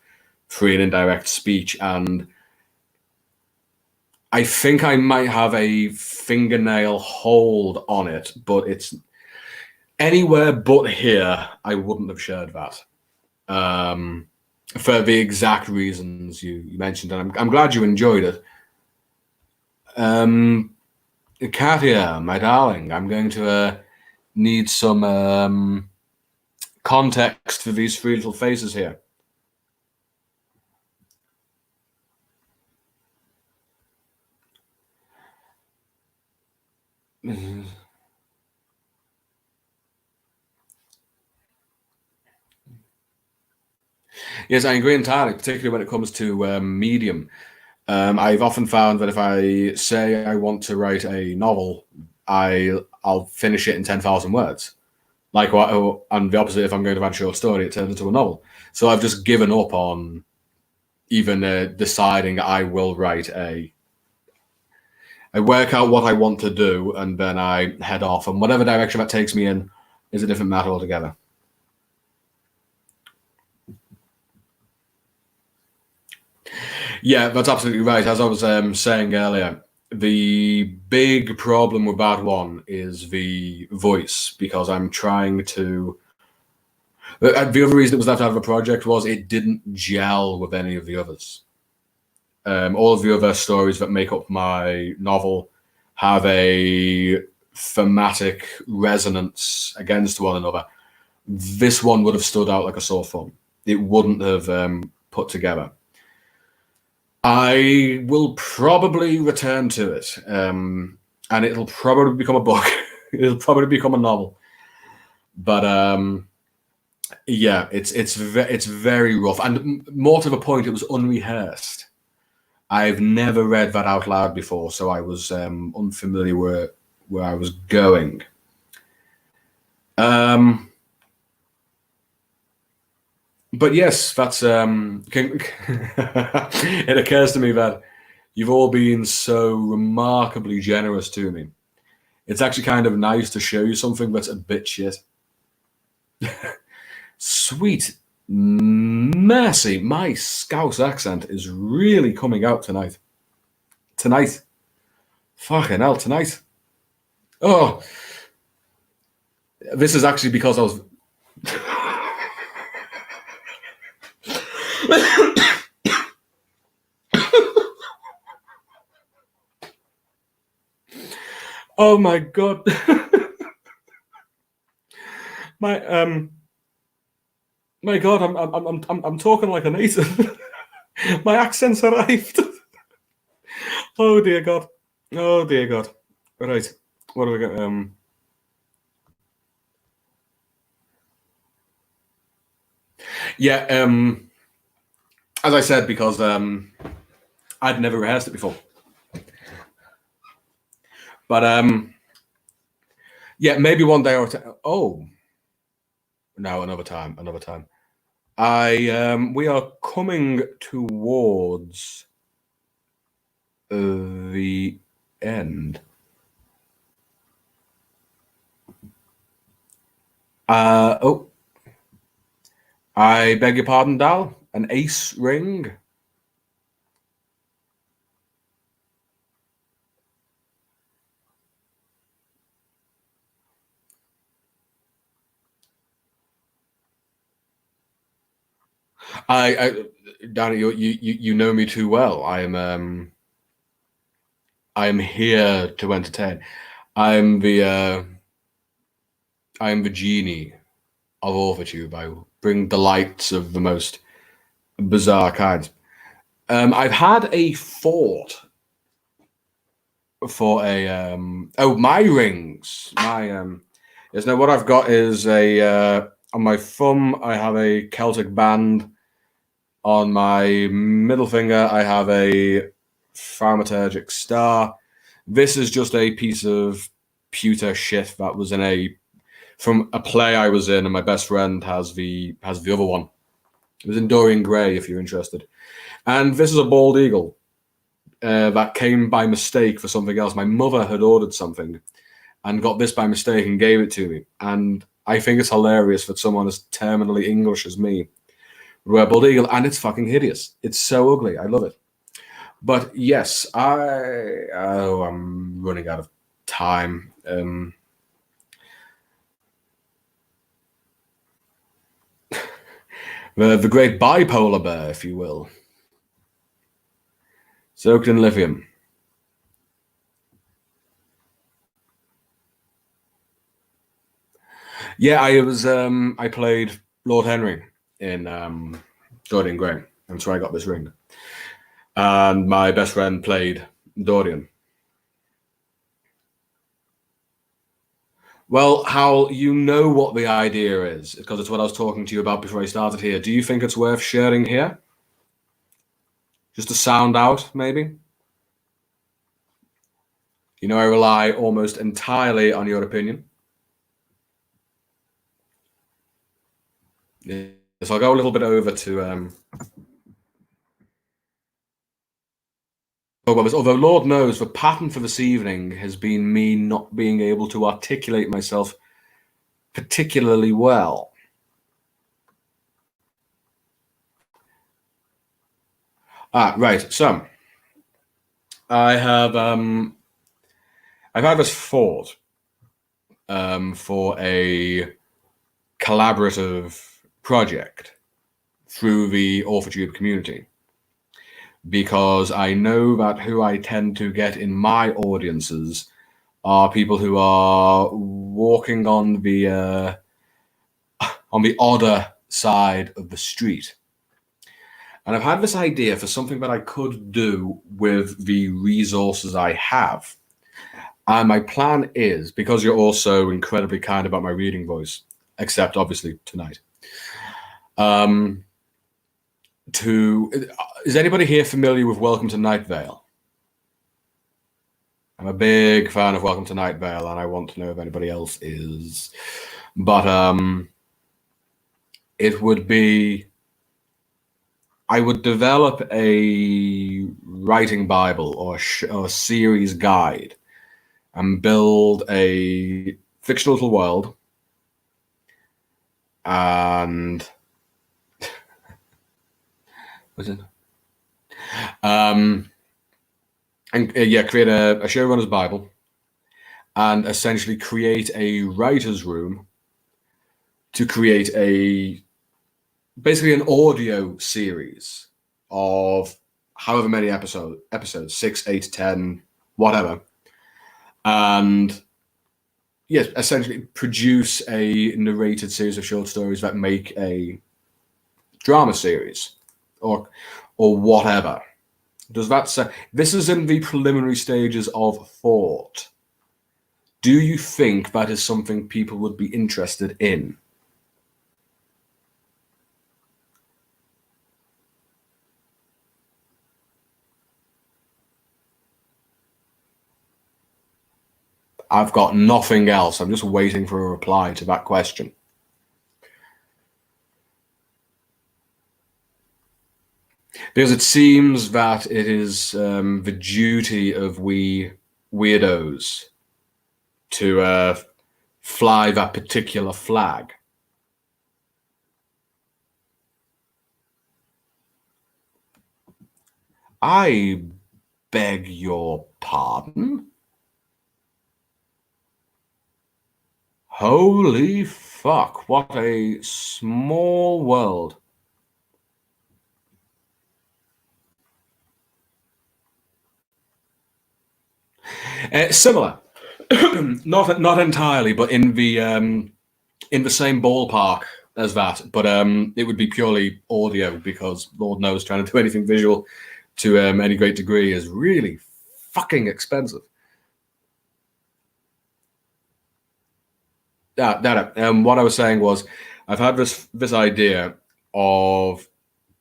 [SPEAKER 1] free and indirect speech. And I think I might have a fingernail hold on it, but it's anywhere but here. I wouldn't have shared that for the exact reasons you mentioned, and I'm glad you enjoyed it. Katia, my darling, I'm going to need some context for these three little faces here. Yes, I agree entirely, particularly when it comes to medium. I've often found that if I say I want to write a novel, I'll finish it in 10,000 words. Like what? And the opposite, if I'm going to write a short story, it turns into a novel. So I've just given up on even deciding I will write I work out what I want to do, and then I head off, and whatever direction that takes me in is a different matter altogether. Yeah, that's absolutely right. As I was saying earlier, the big problem with that one is the voice, because I'm trying to. The other reason it was left out of a project was it didn't gel with any of the others. All of the other stories that make up my novel have a thematic resonance against one another. This one would have stood out like a sore thumb. It wouldn't have put together. I will probably return to it, and it'll probably become a book. It'll probably become a novel. But yeah, it's very rough, and more to the point, it was unrehearsed. I've never read that out loud before, so I was unfamiliar where I was going. But yes, that's it occurs to me that you've all been so remarkably generous to me. It's actually kind of nice to show you something that's a bit shit. Sweet mercy, my Scouse accent is really coming out tonight. Tonight. Fucking hell, tonight. Oh, this is actually because I was. Oh my god. My god, I'm talking like a native. My accent's arrived. Oh dear god. Oh dear god. Right. What do we got? Yeah, as I said, because I'd never rehearsed it before. But yeah, maybe one day or two. Oh no, another time. We are coming towards the end. Oh, I beg your pardon, Dal. An ace ring. Danny, you know me too well. I am here to entertain. I'm the genie of Overtube. I bring delights of the most bizarre kinds. I've had a thought for a my rings. Yes, now what I've got is a on my thumb I have a Celtic band. On my middle finger I have a thaumaturgic star. This is just a piece of pewter shit that was from a play I was in, and my best friend has the other one. It was in Dorian Gray, if you're interested. And this is a bald eagle that came by mistake for something else. My mother had ordered something and got this by mistake and gave it to me. And I think it's hilarious that someone as terminally English as me would wear bald eagle, and it's fucking hideous. It's so ugly. I love it. But yes, I'm running out of time. The great bipolar bear, if you will, soaked in lithium. Yeah, I played Lord Henry in Dorian Gray, and so I got this ring. And my best friend played Dorian. Well, Hal, you know what the idea is, because it's what I was talking to you about before I started here. Do you think it's worth sharing here? Just to sound out, maybe? You know, I rely almost entirely on your opinion. Yes, I'll go a little bit over to although Lord knows the pattern for this evening has been me not being able to articulate myself particularly well. Right. So I have I've had this thought for a collaborative project through the AuthorTube community, because I know that who I tend to get in my audiences are people who are walking on the odder side of the street. And I've had this idea for something that I could do with the resources I have. And my plan is, because you're also incredibly kind about my reading voice, except obviously tonight, is anybody here familiar with Welcome to Night Vale? I'm a big fan of Welcome to Night Vale, and I want to know if anybody else is. But it would be, I would develop a writing Bible or a series guide and build a fictional little world, and what's it? Create a showrunner's Bible, and essentially create a writer's room to create basically an audio series of however many episodes, 6, 8, 10, whatever. And yes, essentially produce a narrated series of short stories that make a drama series or whatever. Does that say? This is in the preliminary stages of thought. Do you think that is something people would be interested in? I've got nothing else. I'm just waiting for a reply to that question. Because it seems that it is the duty of we weirdos to fly that particular flag. I beg your pardon? Holy fuck, what a small world. Similar, not entirely, but in the same ballpark as that. But it would be purely audio, because Lord knows trying to do anything visual to any great degree is really fucking expensive. What I was saying was, I've had this idea of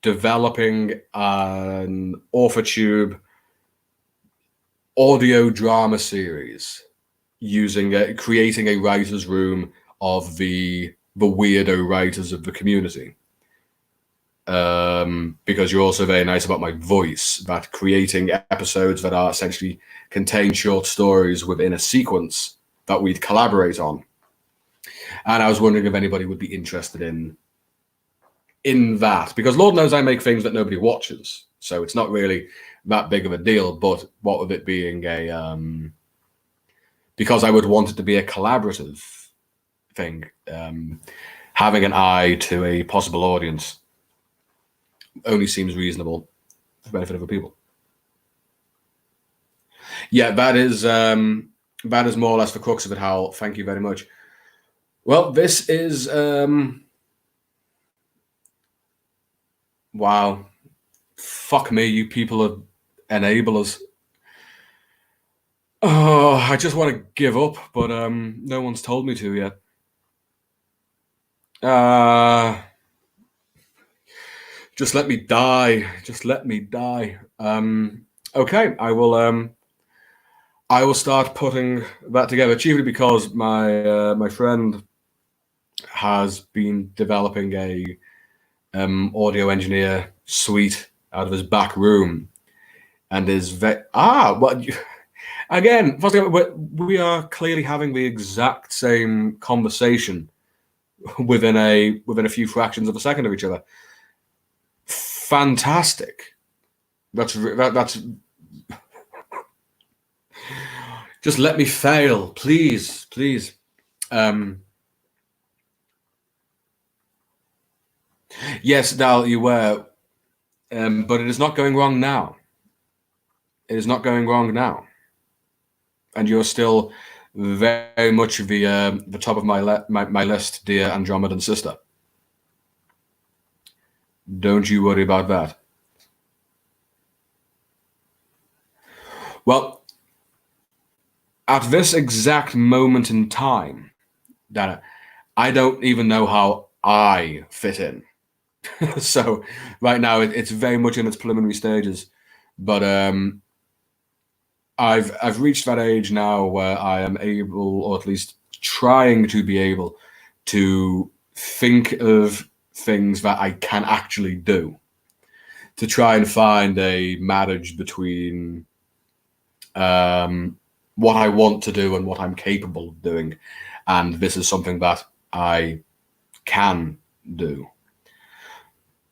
[SPEAKER 1] developing an AuthorTube audio drama series using creating a writer's room of the weirdo writers of the community. Because you're also very nice about my voice, that creating episodes that are essentially contain short stories within a sequence that we'd collaborate on. And I was wondering if anybody would be interested in that, because Lord knows I make things that nobody watches, so it's not really that big of a deal. But what with it being because I would want it to be a collaborative thing, having an eye to a possible audience only seems reasonable for the benefit of other people. Yeah, that is more or less the crux of it, Hal. Thank you very much. Well, this is wow. Fuck me, you people are enablers. Oh, I just want to give up, but no one's told me to yet. Just let me die. Just let me die. Okay, I will start putting that together, chiefly because my friend has been developing a audio engineer suite out of his back room, and is again, we are clearly having the exact same conversation within a few fractions of a second of each other. Fantastic. That's just let me fail, please, please. Yes, Dal, you were, but it is not going wrong now. It is not going wrong now, and you're still very much the top of my list, dear Andromedan sister. Don't you worry about that. Well, at this exact moment in time, Dana, I don't even know how I fit in. So right now it's very much in its preliminary stages, but I've reached that age now where I am able, or at least trying to be able, to think of things that I can actually do, to try and find a marriage between what I want to do and what I'm capable of doing, and this is something that I can do.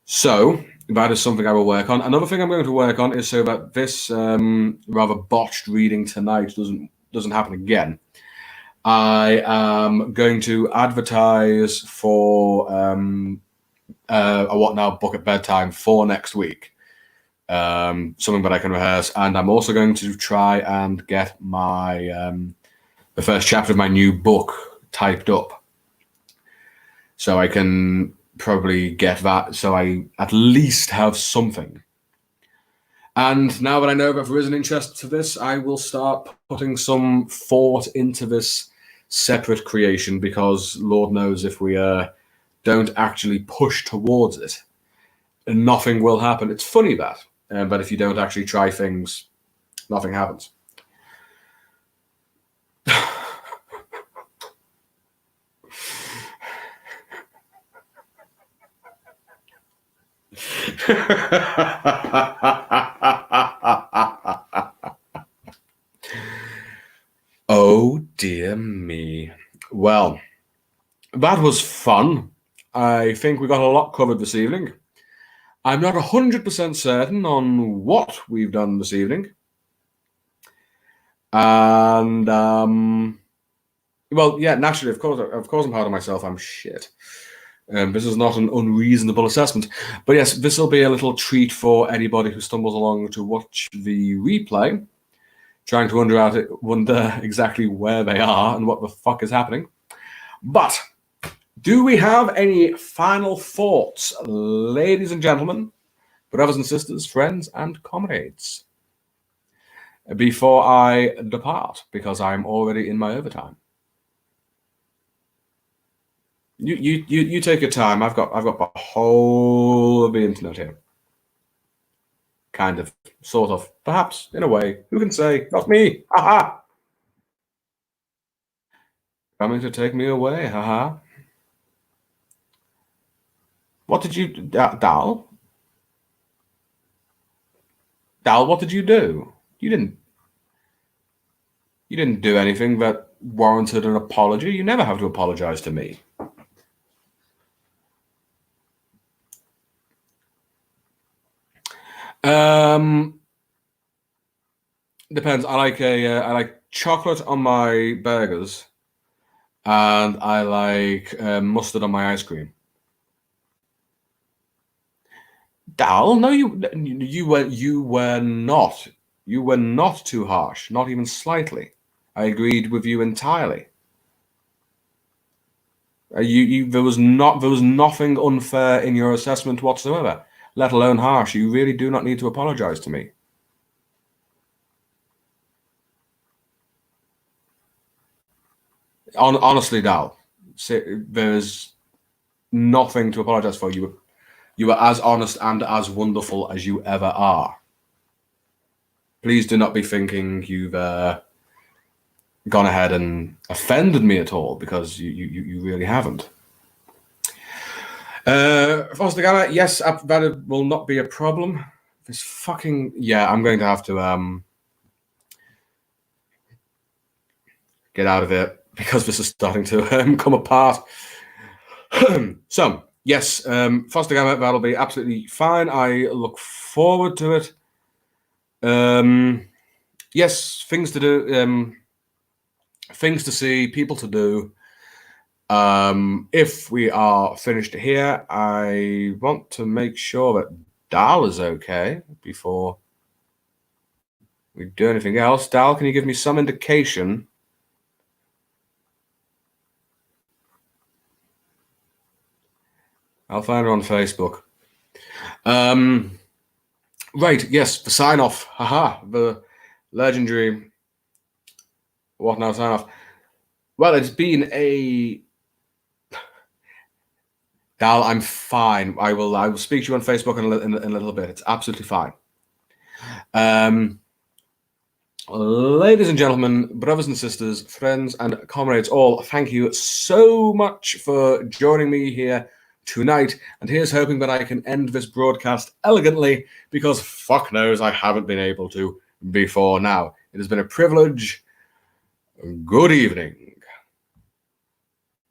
[SPEAKER 1] So that is something I will work on. Another thing I'm going to work on is so that this rather botched reading tonight doesn't happen again. I am going to advertise for a What Now book at bedtime for next week. Something that I can rehearse, and I'm also going to try and get my the first chapter of my new book typed up, so I can probably get that, so I at least have something. And now that I know that there is an interest to this, I will start putting some thought into this separate creation, because Lord knows if we don't actually push towards it, nothing will happen. It's funny that, but if you don't actually try things, nothing happens. Oh dear me. Well, that was fun. I think we got a lot covered this evening. I'm not 100% certain on what we've done this evening. And well, yeah, naturally, of course I'm hard on myself. I'm shit. This is not an unreasonable assessment. But yes, this will be a little treat for anybody who stumbles along to watch the replay, trying to wonder exactly where they are and what the fuck is happening. But do we have any final thoughts, ladies and gentlemen, brothers and sisters, friends and comrades, before I depart, because I'm already in my overtime? You take your time. I've got the whole of the internet here. Kind of, sort of, perhaps, in a way. Who can say? Not me. Haha. Coming to take me away. Haha. What did you, Dal? Dal, what did you do? You didn't do anything that warranted an apology. You never have to apologize to me. Depends. I like chocolate on my burgers, and I like mustard on my ice cream. Dal, no, you were not. You were not too harsh, not even slightly. I agreed with you entirely. There was nothing unfair in your assessment whatsoever, let alone harsh. You really do not need to apologize to me. Honestly, Dal, there's nothing to apologize for. You were as honest and as wonderful as you ever are. Please do not be thinking you've gone ahead and offended me at all, because you really haven't. Foster Gamma, yes, that will not be a problem. This fucking, yeah, I'm going to have to get out of here, because this is starting to come apart. So, yes, Foster Gamma, that'll be absolutely fine. I look forward to it. Yes, things to do, things to see, people to do. If we are finished here, I want to make sure that Dal is okay before we do anything else. Dal, can you give me some indication? I'll find her on Facebook. Right, yes, the sign off. Haha, the legendary what now sign off. Well, it's been a Dal, I'm fine. I will speak to you on Facebook in a little bit. It's absolutely fine. Ladies and gentlemen, brothers and sisters, friends and comrades all, thank you so much for joining me here tonight. And here's hoping that I can end this broadcast elegantly, because fuck knows I haven't been able to before now. It has been a privilege. Good evening.